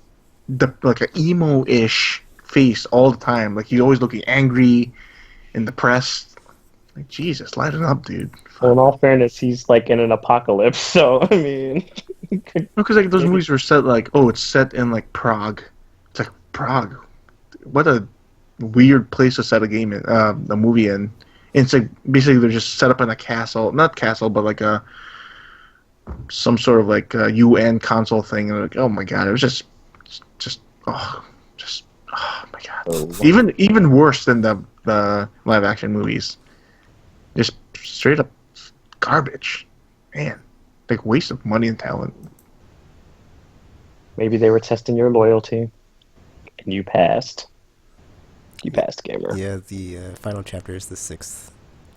like an emo-ish face all the time. Like he's always looking angry and depressed. Like Jesus, lighten up, dude. Well, in all fairness, he's like in an apocalypse, so I mean, Because like those maybe movies were set like, oh, it's set in like Prague. It's like Prague. What a weird place to set a movie in. And it's like basically they're just set up in a castle, not castle, but like a some sort of like a UN console thing. And like, oh my god, it was just oh my god, so. even worse than the live action movies. Just straight up garbage, man. Like waste of money and talent. Maybe they were testing your loyalty, and you passed. You passed, gamer. Yeah, the final chapter is the sixth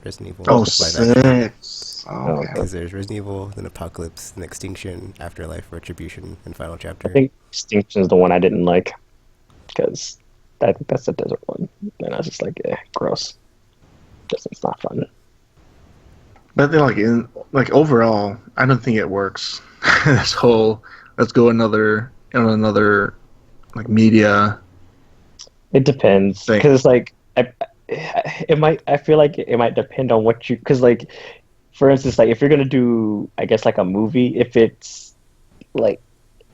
Resident Evil Oh, live action. 6. Oh, Okay. Because there's Resident Evil, then Apocalypse, then Extinction, Afterlife, Retribution, and final I chapter. think Extinction is the one I didn't like because I think that's the desert one, and I was just like, gross. It's not fun. But then, like overall, I don't think it works. This whole let's go another like media It depends thing. because it's like it might. I feel like it might depend on what you because like for instance, like if you're gonna do, I guess like a movie, like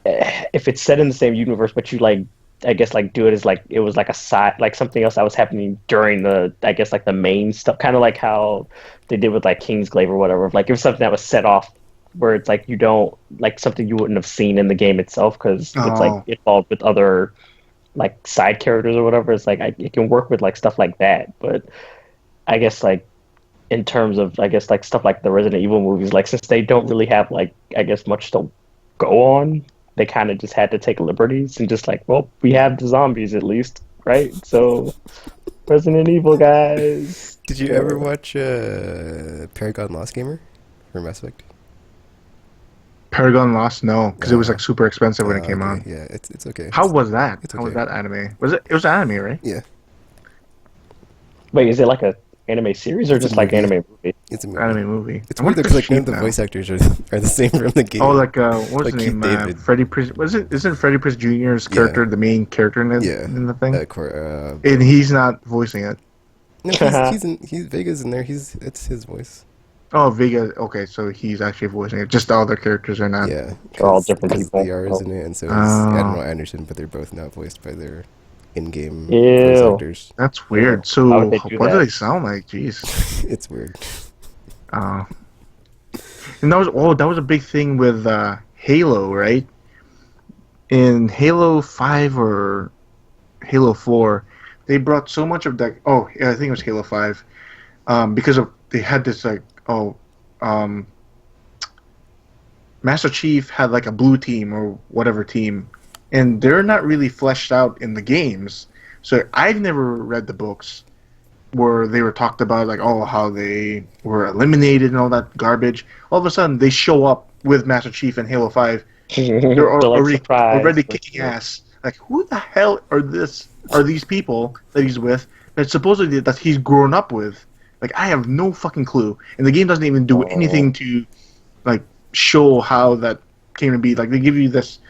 if it's set in the same universe, but you like I guess like do it as like it was like a side like something else that was happening during the I guess like the main stuff, kind of like how they did with like Kingsglaive or whatever. Like it was something that was set off where it's like you don't like something you wouldn't have seen in the game itself because it's like Oh, involved with other like side characters or whatever. It's like it can work with like stuff like that, but I guess like in terms of I guess like stuff like the Resident Evil movies, like since they don't really have like I guess much to go on, they kind of just had to take liberties and just like, well, we have the zombies at least, right? So Resident Evil guys. Did you ever watch Paragon Lost Gamer for Mass Effect? Paragon Lost? No, because it was like No. super expensive when it came Okay. out. Yeah, it's okay. How was that? It's How was okay. that anime? Was it? It was anime, right? Yeah, Wait, is it like a anime series or it's a just like movie. anime movie? It's a movie. Anime movie. It's I weird wonder though, if because it's like none of cheap the now. voice actors are the same from the Oh, game. like what was Like his Keith name? David. Freddie Prinze. Was it? Isn't Freddie Prinze Jr.'s Yeah, character the main character yeah. in the thing? Cor- And he's not voicing it. no, he's Vega's in there. It's his voice. Oh, Vega. Okay, so he's actually voicing it. Just the other characters are not. Yeah, They're all because different people. Liara is Oh. in it, and so is Oh, Admiral Anderson, but they're both not voiced by their in-game voice Ew. actors. that's Ew. weird. Why would So, they do what do that? they sound like? Jeez. It's weird. Uh, and that was a big thing with Halo, right? In Halo 5 or Halo 4, they brought so much of that. Oh, yeah, I think it was Halo 5. Because of they had this like um, Master Chief had like a blue team or whatever team, and they're not really fleshed out in the games. So I've never read the books where they were talked about like how they were eliminated and all that garbage. All of a sudden they show up with Master Chief in Halo 5. They're They're like already surprised. kicking ass. Like who the hell are these people that he's with that supposedly that he's grown up with? Like I have no fucking clue. And the game doesn't even do Oh, anything to like show how that came to be. Like they give you this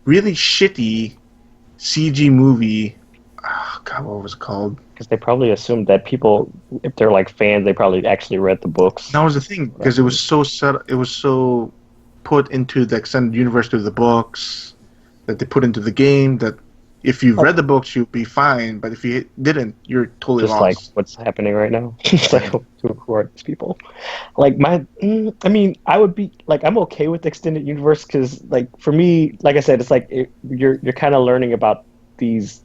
really shitty CG movie. Oh, God, what was it called? because they probably assumed that people, if they're like fans, they probably actually read the books. That was the thing because it was so set. It was so put into the extended universe through the books that they put into the game that if you read the books you'd be fine, but if you didn't, you're totally Just like lost. what's happening right now. It's like, Yeah. who are these people? Like I mean, I would be like, I'm okay with extended universe because, like, for me, like I said, it's like you're kind of learning about these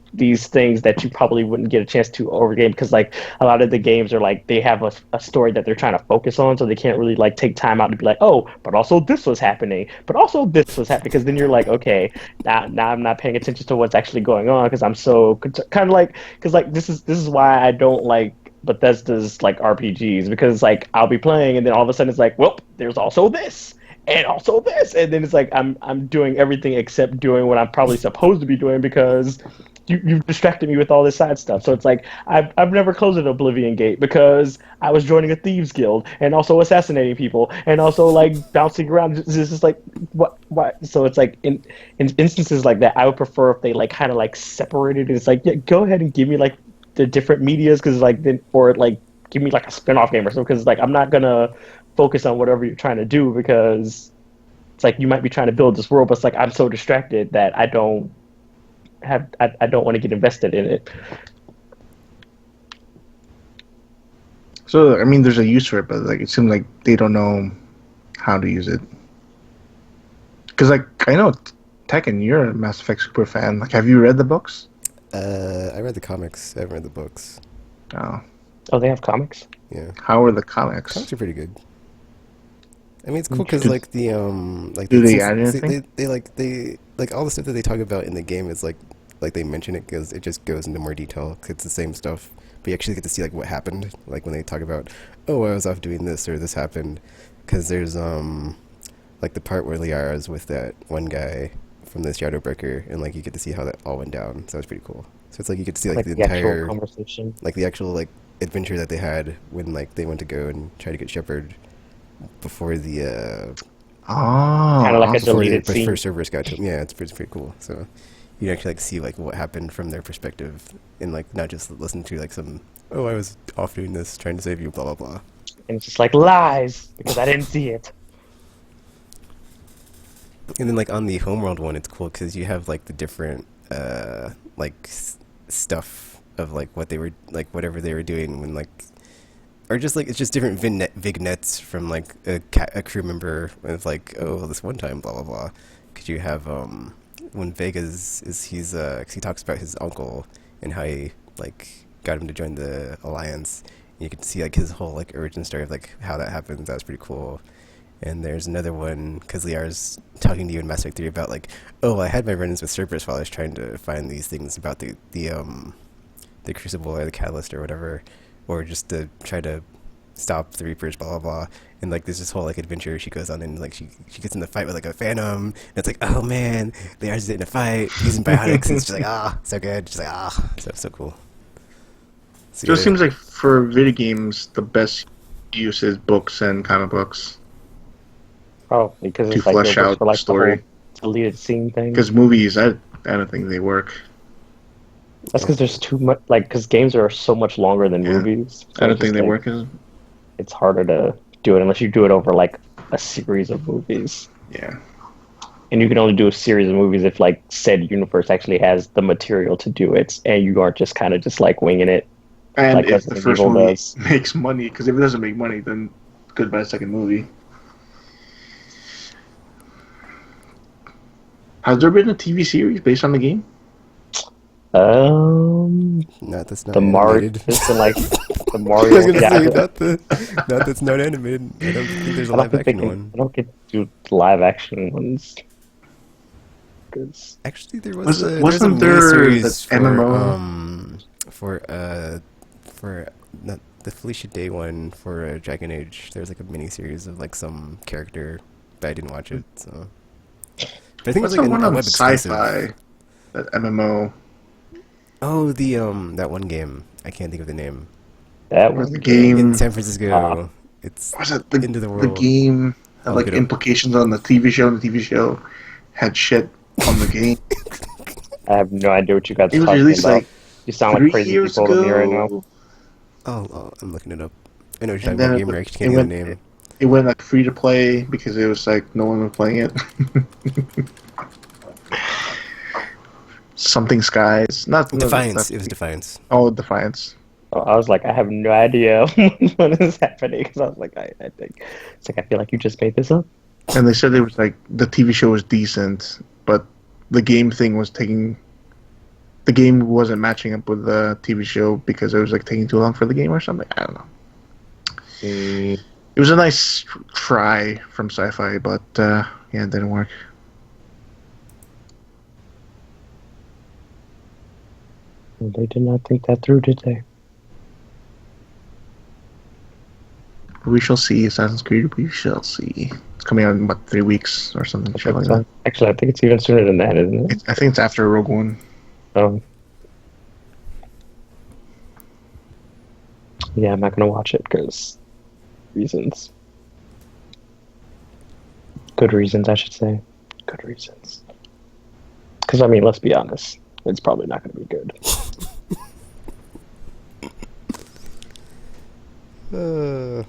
things that you probably wouldn't get a chance to over game because like a lot of the games are like they have a story that they're trying to focus on, so they can't really like take time out to be like, oh, but also this was happening, but also this was happening, because then you're like, okay, now I'm not paying attention to what's actually going on because I'm so kind of like because like this is why I don't like Bethesda's like RPGs, because like I'll be playing and then all of a sudden it's like, well, there's also this and also this, and then it's like I'm doing everything except doing what I'm probably supposed to be doing because you've distracted me with all this side stuff. So it's like I've never closed an Oblivion gate because I was joining a thieves guild and also assassinating people and also like bouncing around. This is like what? So it's like in instances like that, I would prefer if they like kind of like separated. It's like, yeah, go ahead and give me like the different medias, because like then, or like give me like a spin-off game or something, because like I'm not gonna focus on whatever you're trying to do, because it's like you might be trying to build this world, but it's like I'm so distracted that I don't want to get invested in it. So I mean, there's a use for it, but like it seems like they don't know how to use it. Because like I know Tekken, you're a Mass Effect super fan. Like, have you read the books? I read the comics. I haven't read the books. Oh, Oh, they have comics. Yeah, how are the comics? comics are pretty good. I mean, it's cool because Do, like like do they since add anything? they like all the stuff that they talk about in the game is like they mention it because it just goes into more detail 'cause it's the same stuff, but you actually get to see like what happened, like when they talk about, oh, I was off doing this or this happened, because there's like the part where Liara's with that one guy from the Shadowbreaker, and like you get to see how that all went down. So it's pretty cool. So it's like you get to see like Like the the actual entire conversation. like the actual like adventure that they had when like they went to go and try to get Shepard before the Oh, Kind of like a awesome. deleted before scene. Cerberus got to him. Yeah, it's pretty cool. So you can actually like see like what happened from their perspective, and like not just listen to like some, oh, I was off doing this trying to save you, blah blah blah. And it's just like lies because I didn't see it. And then like on the homeworld one, it's cool because you have like the different like stuff of like what they were like whatever they were doing when like, or just like it's just different vignettes from like a crew member of like, oh, this one time, blah blah blah. Because you have when Vega's is he's 'cause he talks about his uncle and how he like got him to join the alliance. And you can see like his whole like origin story of like how that happens. That was pretty cool. And there's another one because Liar's talking to you in Mass Effect 3 about like, oh, I had my run-ins with Cerberus while I was trying to find these things about the Crucible or the Catalyst or whatever, or just to try to stop the Reapers, blah blah blah. And like there's this whole like adventure she goes on, and like she gets in the fight with like a phantom, and it's like, oh man, they are just in a fight using biotics, and it's just like, so good, just like so cool. So Just yeah, seems like for video games, the best use is books and comic books Probably because to it's like it flesh works out for the like the whole story. deleted scene thing. Because movies, I don't think they work. That's because there's too much, like, because games are so much longer than Yeah, movies, I so don't it's think just they like work. it's harder to do it unless you do it over like a series of movies. Yeah, And you can only do a series of movies if like said universe actually has the material to do it, and you aren't just kind of just like winging it and like if the Resident first Evil movie does. makes money, because if it doesn't make money, then goodbye second movie. Has there been a TV series based on the game? Um, not that's not the Mario, animated. there's been like the I was Mario. gonna Yeah, say not that's not animated. I don't think there's a I don't live think they action can. one. I don't get to do live action ones because Actually, there was a Wasn't mini there the series MMO? for for not the Felicia Day one for Dragon Age. There was like a mini series of like some character, but I didn't watch it. So, but I think it was What's like the one a on web exclusive. sci-fi? That MMO, Oh, the that one game. I can't think of the name. that where the one game. In game San Uh, Francisco, it's was it into the the world. game had I'll look like it up. implications on the TV show, and the TV show had shit on the game. I have no idea what you guys It are was talking released about. like You sound like 3 crazy years people to me right now. ago, I'm looking it up. I know what you're and talking about. then Gamer, I just it can't think of went the name. it went like free to play because it was like no one was playing it. Something skies, not no, that's not. Defiance. It was Defiance. Oh, Defiance. So I was like, I have no idea what is happening because I was like, I think it's like I feel like you just made this up. And they said it was like the TV show was decent, but the game thing was taking. The game wasn't matching up with the TV show because it was like taking too long for the game or something. I don't know. Mm, It was a nice try from Sci-Fi, but yeah, it didn't work. they did not think that through, did they? We shall see. Assassin's Creed. We shall see. It's coming out in about 3 weeks or something. I Shit think like so. that. Actually, I think it's even sooner than that, isn't it? I think it's after Rogue One. Um, yeah, I'm not gonna watch it because reasons. Good reasons, I should say. Good reasons. Because I mean, let's be honest, it's probably not gonna be good. Uh,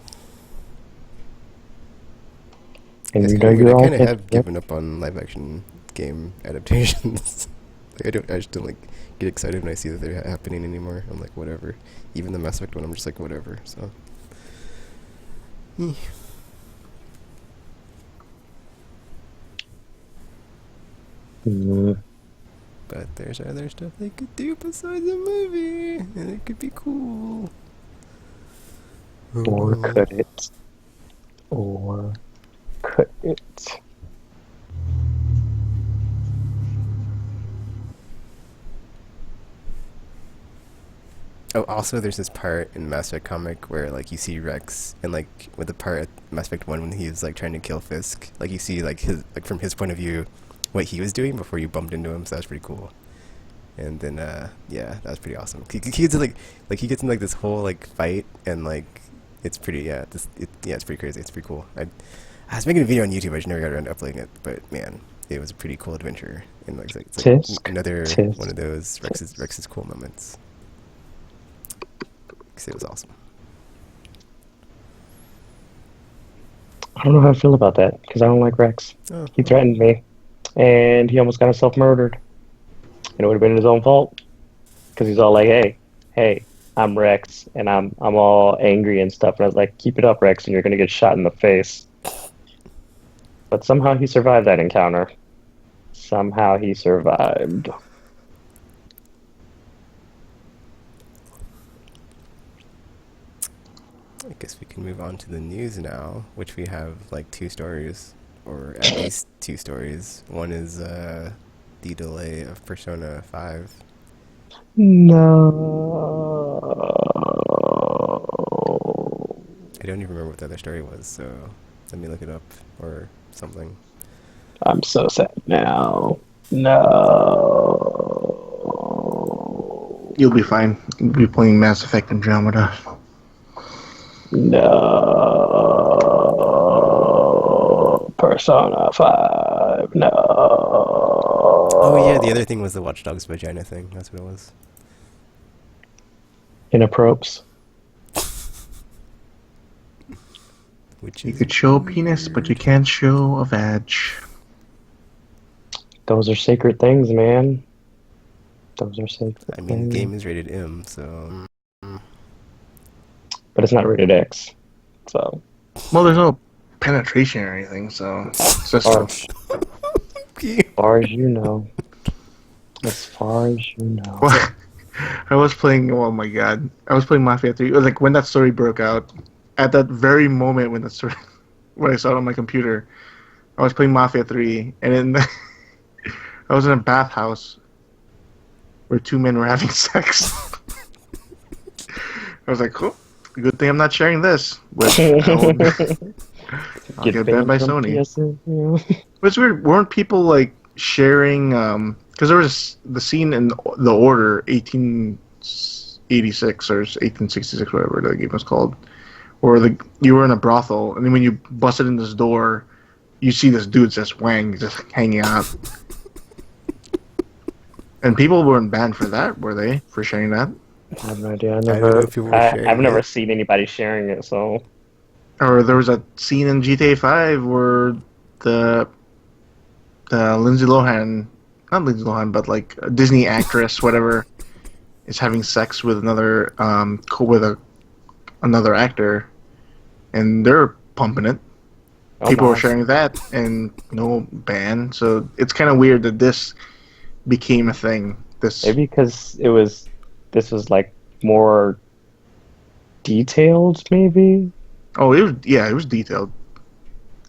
And It's you know kind of weird. you're I all kind of thinking, have yep, given up on live action game adaptations. Like I just don't like get excited when I see that they're happening anymore. I'm like, whatever. Even the Mass Effect one, I'm just like, whatever. So, eh. mm, But there's other stuff they could do besides a movie, and it could be cool. or could it? Or could it? Oh, also, there's this part in Mass Effect comic where like you see Rex, and like with the part at Mass Effect 1 when he was like trying to kill Fisk, like you see like his like from his point of view, what he was doing before you bumped into him. So that's pretty cool. And then yeah, that was pretty awesome. He gets he gets in like this whole like fight, and like it's pretty yeah, it's pretty crazy. It's pretty cool. I was making a video on YouTube. I just never got around to uploading it, but man, it was a pretty cool adventure, and like it's like Tisk, another one tisk, of those tisk. Rex's cool moments. 'Cause it was awesome. I don't know how I feel about that because I don't like Rex. Oh, He threatened me, and he almost got himself murdered. And it would have been his own fault because he's all like, hey, I'm Rex, and I'm all angry and stuff." And I was like, "Keep it up, Rex, and you're gonna get shot in the face." But somehow he survived that encounter. Somehow he survived. I guess we can move on to the news now, which we have like two stories, or at least two stories. One is the delay of Persona 5. No. I don't even remember what the other story was, so let me look it up or something. I'm so sad now. No. You'll be fine. You'll be playing Mass Effect Andromeda. No. Persona 5. Oh yeah, the No. other thing was the Watch Dogs vagina thing. That's what it was. Inappropriate. Which You is could show a penis, but you weird. can't show a vag. Those are sacred things, man. Those are sacred I mean, the things. game is rated M, so But it's not rated X. So, Well, there's no penetration or anything, so it's just or a... as far as you know. As far as you know. so I was playing. Oh my god! I was playing Mafia 3. It was like when that story broke out. At that very moment when the story, when I saw it on my computer, I was playing Mafia 3, and then I was in a bathhouse where two men were having sex. I was like, "Oh, good thing I'm not sharing this." But I'll get banned banned by from Sony. PSN. You know? But it's weird. Weren't people like sharing? Because there was the scene in The Order, 1886 or 1866, whatever the game was called, or you were in a brothel, and then when you busted in this door, you see this dude just wang just hanging out. And people weren't banned for that, were they? For sharing that? I have no idea. I don't know if people were I've sharing never it. seen anybody sharing it. So Or there was a scene in GTA 5 where the Lindsay Lohan, not Lindsay Lohan, but like a Disney actress, whatever, is having sex with another another actor, and they're pumping it. oh People were my. sharing that, and no ban. So it's kind of weird that this became a thing. This Maybe because this was like more detailed. Maybe it was detailed.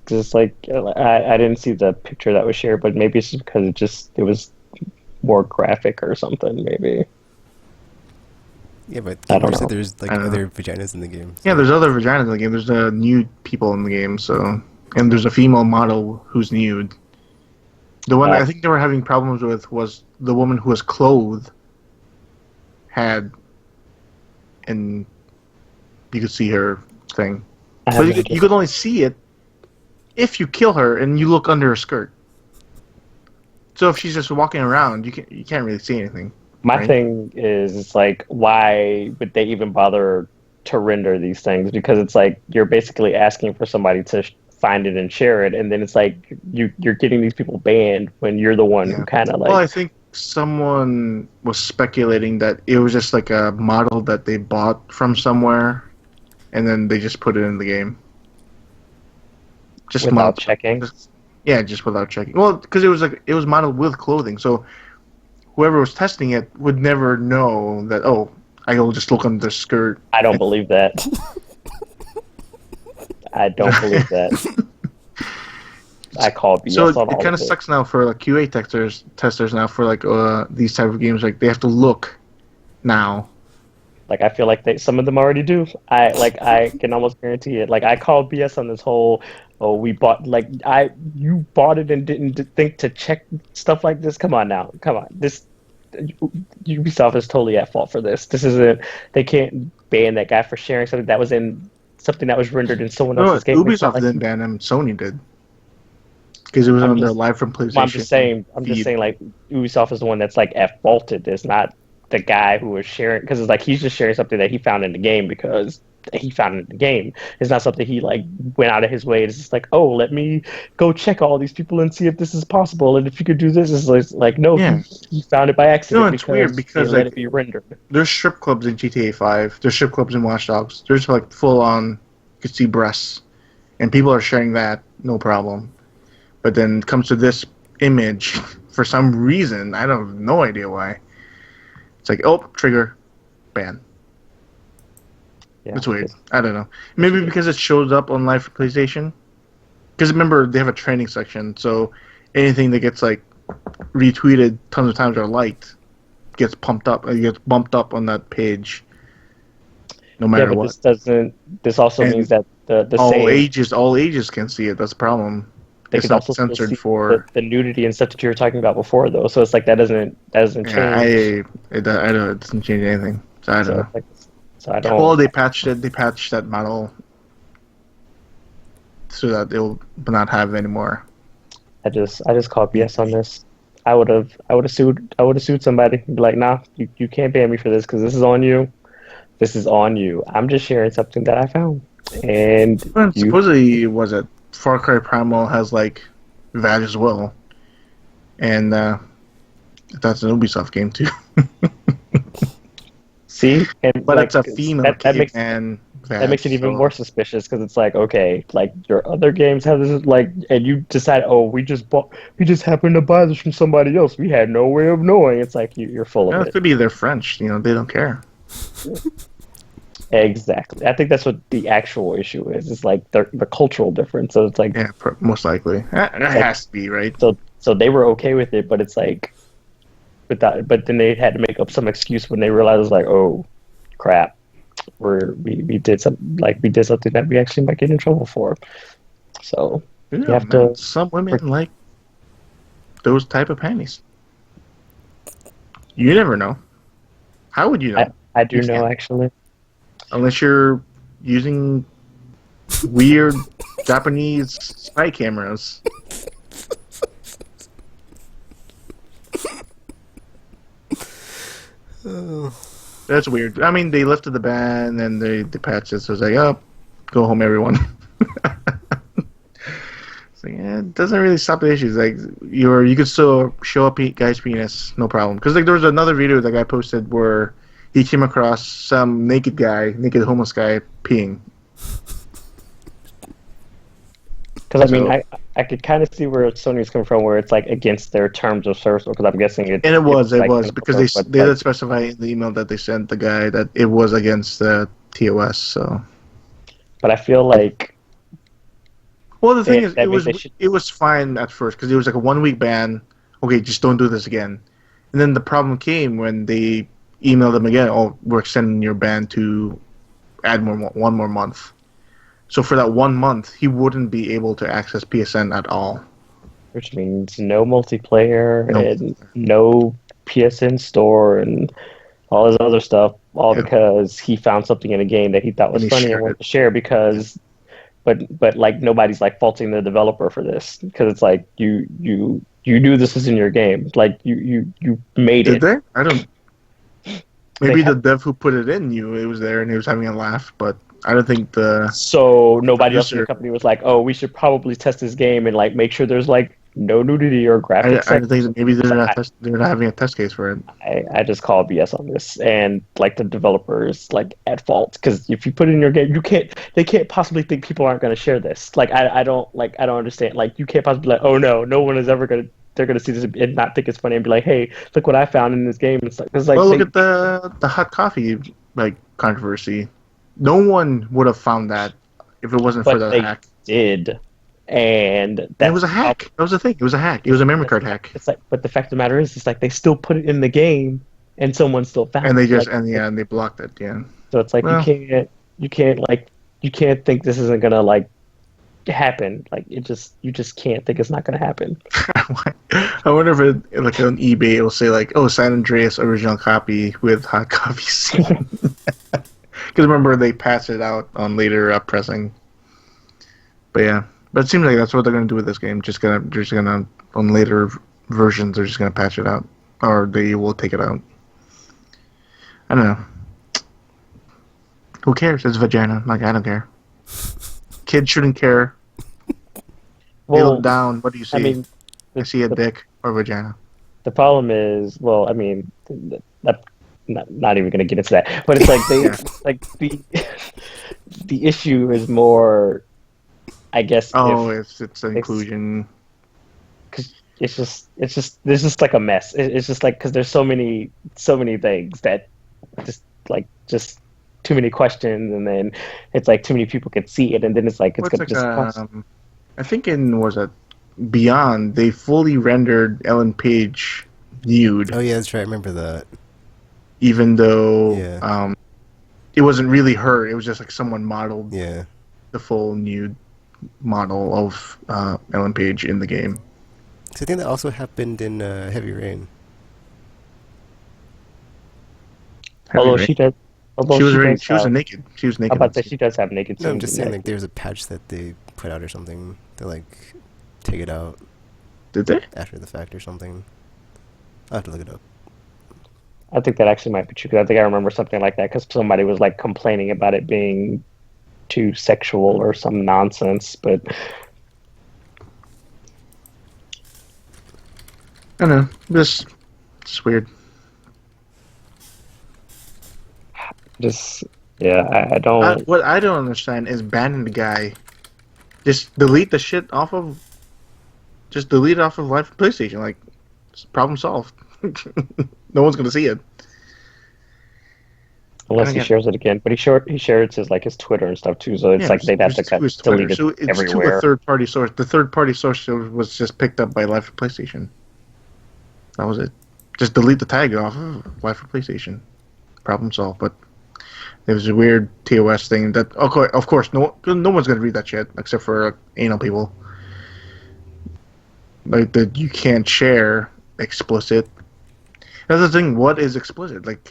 because like I didn't see the picture that was shared, but maybe it's just because it was more graphic or something. Maybe Yeah, but I Gamer don't said know. there's I like don't know. other vaginas in the game. Yeah, So there's other vaginas in the game. There's nude people in the game. So and there's a female model who's nude. The one Uh, I think they were having problems with was the woman who was clothed had, and you could see her thing. I But have no idea. you could only see it if you kill her and you look under her skirt. So if she's just walking around, you can't really see anything, My right? thing is, it's like, why would they even bother to render these things? Because it's like you're basically asking for somebody to find it and share it, and then it's like you're getting these people banned when you're the one who Yeah. kind of Well, I like. think someone was speculating that it was just like a model that they bought from somewhere, and then they just put it in the game. Just Without mod, checking. just, yeah, just without checking. Well, because it was modeled with clothing, so whoever was testing it would never know that. Oh, I will just look under the skirt. I don't believe that. I don't believe that. I call So BS on it all kind of of it. sucks now for like QA testers now for like these type of games. Like they have to look now. Like I feel like some of them already do. I can almost guarantee it. Like I call BS on this whole oh we bought like I you bought it and didn't think to check stuff like this. Come on now. Come on. This Ubisoft is totally at fault for this. This isn't they can't ban that guy for sharing something that was in something that was rendered in someone No, else's game. It's not Ubisoft like didn't ban them. Sony did because it was I'm on their just live from Well, PlayStation I'm just feed. saying, like Ubisoft is the one that's like at faulted. It's not the guy who was sharing because it's like he's just sharing something that he found in the game because he found it in the game. It's not something he like went out of his way. It's just like, oh, let me go check all these people and see if this is possible and if you could do this. It's like no, Yeah, he found it by no, accident it's weird because they because let it like be rendered. there's strip clubs in GTA 5. There's strip clubs in Watch Dogs. There's like full on, you could see breasts, and people are sharing that no problem. But then it comes to this image, for some reason, I don't have no idea why. It's like, oh, trigger, ban. Yeah, It's weird. I don't know. Maybe because it shows up on live for PlayStation. Because remember, they have a training section, so anything that gets like retweeted tons of times or liked gets pumped up, gets bumped up on that page. no Yeah, matter but what. this also means And that the same all ages can see it. That's the problem. they It's could not also still censored see for. the nudity and stuff that you were talking about before, though. So it's like that doesn't Yeah, change. I don't. It doesn't change anything. So I don't So know. it's like so I Well, don't. they patched it. They patched that model so that it'll not have anymore. I just call BS on this. I would have sued somebody. Be like, nah, you can't ban me for this because this is on you. This is on you. I'm just sharing something that I found, and Well, you. supposedly, was it Far Cry Primal has like that as well, and that's an Ubisoft game too. See, and But like it's a female that makes caveman that vag, makes it even so more suspicious because it's like, okay, like your other games have this, like, and you decide, oh, we just happened to buy this from somebody else. We had no way of knowing. It's like you're full of it it. could be they're French. They don't care. Exactly. I think that's what the actual issue is. It's like the cultural difference. So Yeah, most likely. That it's like has to be right. so they were okay with it, but it's like, but then they had to make up some excuse when they realized, it was like, oh crap, we did something that we actually might get in trouble for. So you Yeah, have man. to. Some women like those type of panties. You never know. How would you I know? I You do know can't actually. unless you're using weird Japanese spy cameras. Oh. That's weird. I mean, they lifted the ban and they patched it, so it's like, oh, go home, everyone. So yeah, it doesn't really stop the issues. Like you could still show a guy's penis, no problem. Because like there was another video that guy posted where he came across some naked homeless guy peeing. Because I mean, So I could kind of see where Sony's coming from, where it's like against their terms of service. Because I'm guessing and it was it like was because inappropriate, but they like, did specify in the email that they sent the guy that it was against the TOS. So but I feel like well, the thing is, that means they should. it was fine at first because it was like a 1 week ban. Okay, just don't do this again. And then the problem came when they emailed them again. Oh, we're extending your ban to add one more month. So for that 1 month, he wouldn't be able to access PSN at all. Which means no multiplayer No, and no PSN store and all this other stuff, all yeah, because he found something in a game that he thought and was he funny and shared wanted it. to share Yeah. because but like nobody's like faulting the developer for this because it's like you knew this was in your game, like you made Did it. they? I don't. They Maybe the have dev who put it in knew it was there and he was having a laugh, but I don't think the so nobody else in the producer. company was like, oh, we should probably test this game and like make sure there's like no nudity or graphic I sex don't or think that maybe something. It's like they're not having a test case for it. I just call BS on this, and like the developers like at fault because if you put it in your game, they can't possibly think people aren't going to share this. Like I don't understand. Like you can't possibly be like, oh no one is ever going to they're going to see this and not think it's funny and be like, hey, look what I found in this game. It's like Well, look at the hot coffee like controversy. No one would have found that if it wasn't for but that they hack. did, and And it was that's a the problem. hack. That was the thing. It was a hack. It was a memory card hack. It's like, but the fact of the matter is, it's like they still put it in the game, and someone still And found they it. just Like, and yeah, and they blocked it. Yeah. so it's like Well, you can't like you can't think this isn't gonna like happen. Like you just can't think it's not gonna happen. I wonder if like on eBay it'll say like, oh, San Andreas original copy with hot coffee scene. Because remember they passed it out on later pressing. But yeah, but it seems like that's what they're gonna do with this game. Just gonna on later versions they're just gonna patch it out, or they will take it out. I don't know. Who cares? It's vagina. Like I don't care. Kids shouldn't care. They look Well, down. What do you I see? mean, I the see a the, dick or vagina. the problem is, well, I mean, that not even gonna get into that. But it's like they Yeah. like the issue is more, I guess, Oh, if it's an it's inclusion. because it's just there's just like a mess. It's just like because there's so many things that just too many questions, and then it's like too many people can see it, and then it's like it's What's gonna like just cost. I think in was it Beyond they fully rendered Ellen Page nude, Oh yeah, that's right. I remember that. even though Yeah. it wasn't really her. It was just like someone modeled Yeah. the full nude model of Ellen Page in the game. So I think that also happened in Heavy Rain. Heavy Although Rain. she does, although She was she already. does She was have, naked. She was I'm naked. about to say she does have naked No, I'm scenes just in saying that. like there's a patch that they put out or something to like take it out Did they? after the fact or something. I'll have to look it up. I think that actually might be true, 'cause I think I remember something like that because somebody was like complaining about it being too sexual or some nonsense. But I don't know. Just weird. just yeah, I don't. What I don't understand is banning the guy. Just delete the shit off of. Just delete it off of Live PlayStation. Like, problem solved. No one's gonna see it. I Unless don't he get. shares it again, but he shares his Twitter and stuff too. So Yeah, it's it like was, they'd it have was to to his Twitter, delete it so it's to a everywhere. third-party source. The third-party source was just picked up by Live for PlayStation. That was it. Just delete the tag off of Live for PlayStation. Problem solved. But it was a weird TOS thing that, okay, of course, no one's gonna read that shit except for anal people. Like that, you can't share explicit. That's the thing. What is explicit? Like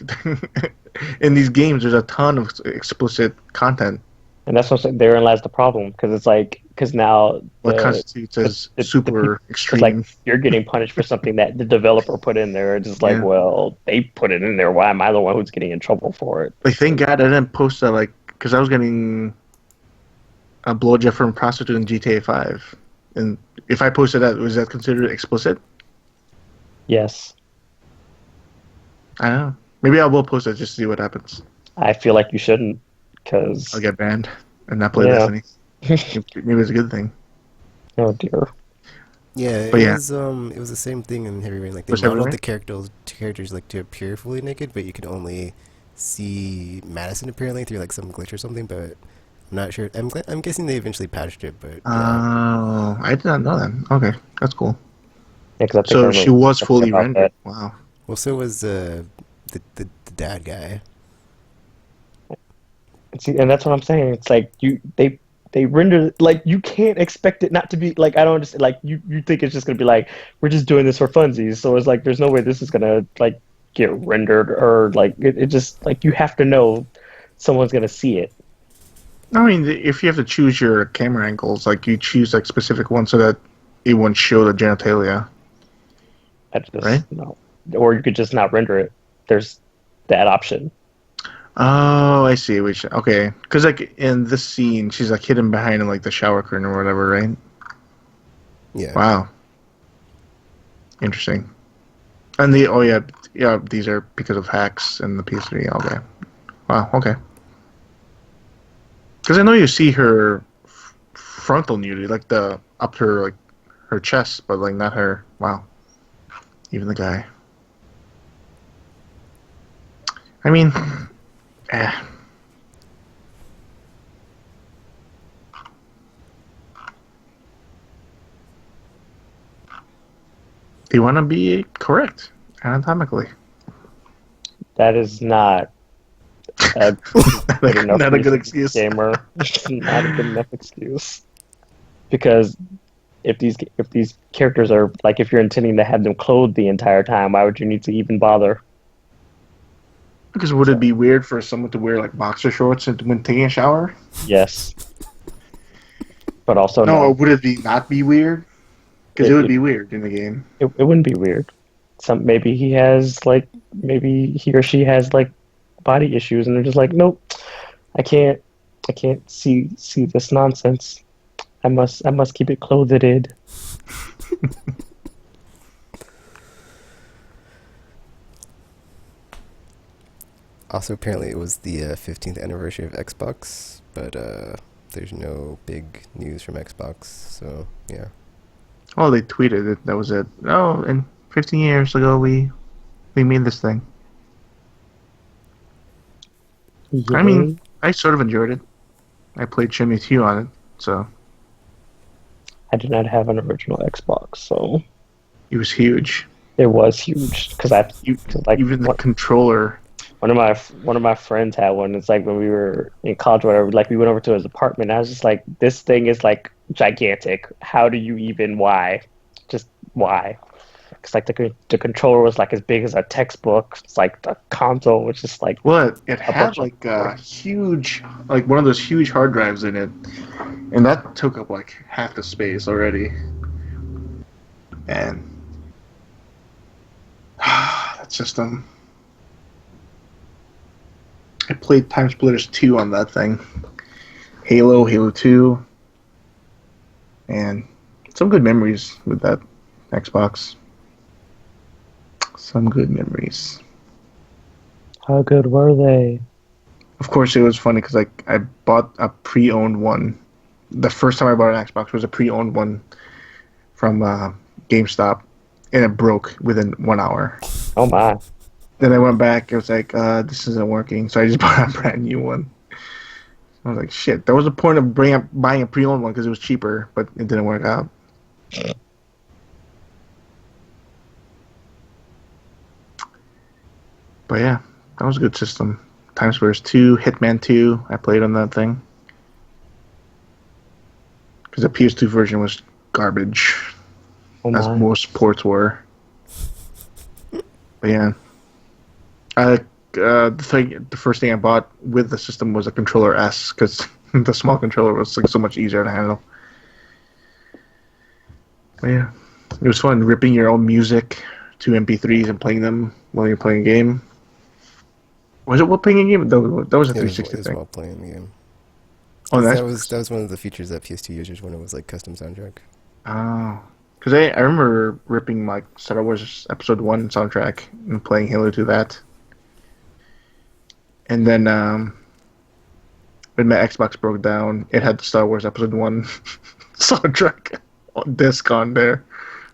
in these games, there's a ton of explicit content. And that's what I'm saying. Therein lies the problem, because it's like because now What constitutes as the people, super because like extreme? you're getting punished for something that the developer put in there. It's just like, Yeah. well, they put it in there. Why am I the one who's getting in trouble for it? Like, thank God I didn't post that. Like, because I was getting a blowjob from a prostitute in GTA 5, and if I posted that, was that considered explicit? Yes, I don't know. Maybe I will post it just to see what happens. I feel like you shouldn't, I'll because get banned and not play yeah. Destiny. Maybe it's a good thing. Oh dear. Yeah, it But yeah, was the same thing in Heavy Rain. Like they was Heavy modeled Rain? the characters like to appear fully naked, but you could only see Madison apparently through like some glitch or something. But I'm not sure. I'm guessing they eventually patched it, but yeah. Oh, I did not know that. Okay, that's cool. Yeah, because I think I So she remember was something fully about rendered. that. Wow. Well, so was the dad guy. See, and that's what I'm saying. It's like they render like you can't expect it not to be like I don't understand. Like you think it's just gonna be like we're just doing this for funsies. So it's like there's no way this is gonna like get rendered or like it just like you have to know someone's gonna see it. I mean, if you have to choose your camera angles, like you choose like specific ones so that it won't show the genitalia, I right? just no, or you could just not render it. There's that option. Oh, I see. Which okay, because like in this scene, she's like hidden behind like the shower curtain or whatever, right? Yeah. Wow, interesting. And the oh yeah, these are because of hacks and the PS3. Okay, wow, okay. Because I know you see her frontal nudity, like the up to her like her chest, but like not her. Wow, even the guy. I mean, eh. Do you want to be correct anatomically? That is not a good enough Not a good reason, excuse. gamer. Not a good enough excuse. Because if these characters are like if you're intending to have them clothed the entire time, why would you need to even bother? Because would it So be weird for someone to wear like boxer shorts when taking a shower? yes, but also No, or no. would it be not be weird? Because it It, would it be weird in the game. it wouldn't be weird. Some maybe he has like maybe he or she has like body issues, and they're just like, nope, I can't see this nonsense. I must keep it clothed. Also, apparently, it was the 15th anniversary of Xbox, but there's no big news from Xbox. So yeah. Oh, they tweeted it. That was it. Oh, and 15 years ago we made this thing. I mean, Yay. I sort of enjoyed it. I played Chimney 2 on it, so I did not have an original Xbox, so it was huge. it was huge because I You, like even the what controller one of my friends had one. It's like when we were in college, or whatever. Like we went over to his apartment. I was just like, this thing is like gigantic. How do you even? Why? Just why? Because like the controller was like as big as a textbook. It's like the console was just like Well, it a had bunch of like a boards. huge, like one of those huge hard drives in it, and that took up like half the space already. And that system, I played Time Splitters 2 on that thing, Halo 2, and some good memories with that Xbox. Some good memories. How good were they? Of course, it was funny because like I bought a pre-owned one. The first time I bought an Xbox was a pre-owned one from GameStop, and it broke within 1 hour. Oh my. Then I went back. It was like, this isn't working, so I just bought a brand new one. I was like, shit. That was the point of buying a pre-owned one because it was cheaper, but it didn't work out. But yeah, that was a good system. Time Splitters 2, Hitman 2, I played on that thing. Because the PS2 version was garbage, Oh as my. most ports were. But yeah, I, the first thing I bought with the system was a controller S, because the small controller was like so much easier to handle. But yeah, it was fun ripping your own music to MP3s and playing them while you're playing a game. Was it while playing a game? That was a It 360 was thing. while playing the game. On the 'Cause that Xbox. was one of the features that PS2 users wanted was like custom soundtrack. Oh. Because I remember ripping like Star Wars Episode 1 soundtrack and playing Halo to that. And then when my Xbox broke down, it had the Star Wars Episode 1 soundtrack on disc on there.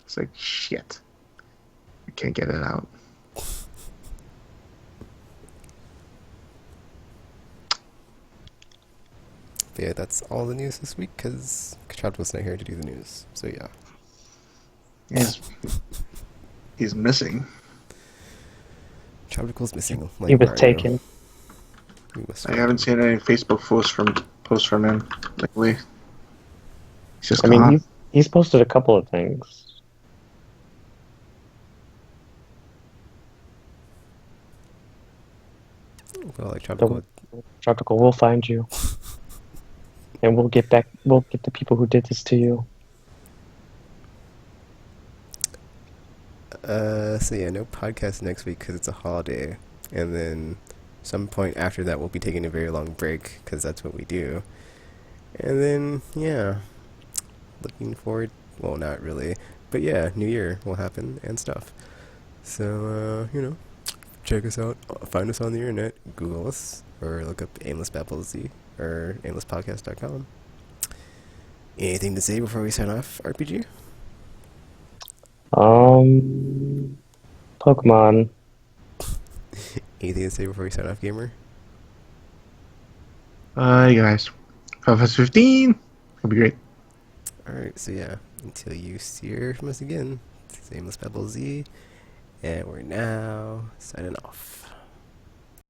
It's like, shit. I can't get it out. But yeah, that's all the news this week because Kachad was not here to do the news. So yeah, He's, he's missing. Childical's missing He like was Mario. taken. We must I find haven't him. seen any Facebook posts from him lately. He's just I mean, gone. he's posted a couple of things. Well, like The Tropical. Tropical will find you, and we'll get back. We'll get the people who did this to you. So yeah, no podcast next week because it's a holiday, and then some point after that we'll be taking a very long break because that's what we do. And then yeah, looking forward. Well, not really, but yeah, New Year will happen and stuff. So check us out. Find us on the internet. Google us or look up Aimless Babble Z or aimlesspodcast.com. Anything to say before we sign off, RPG? Um, Pokemon. Anything to say before we sign off, gamer? Bye, guys. 5 15. It'll be great. Alright, so yeah, until you hear from us again, this is Aimless Babble Z, and we're now signing off.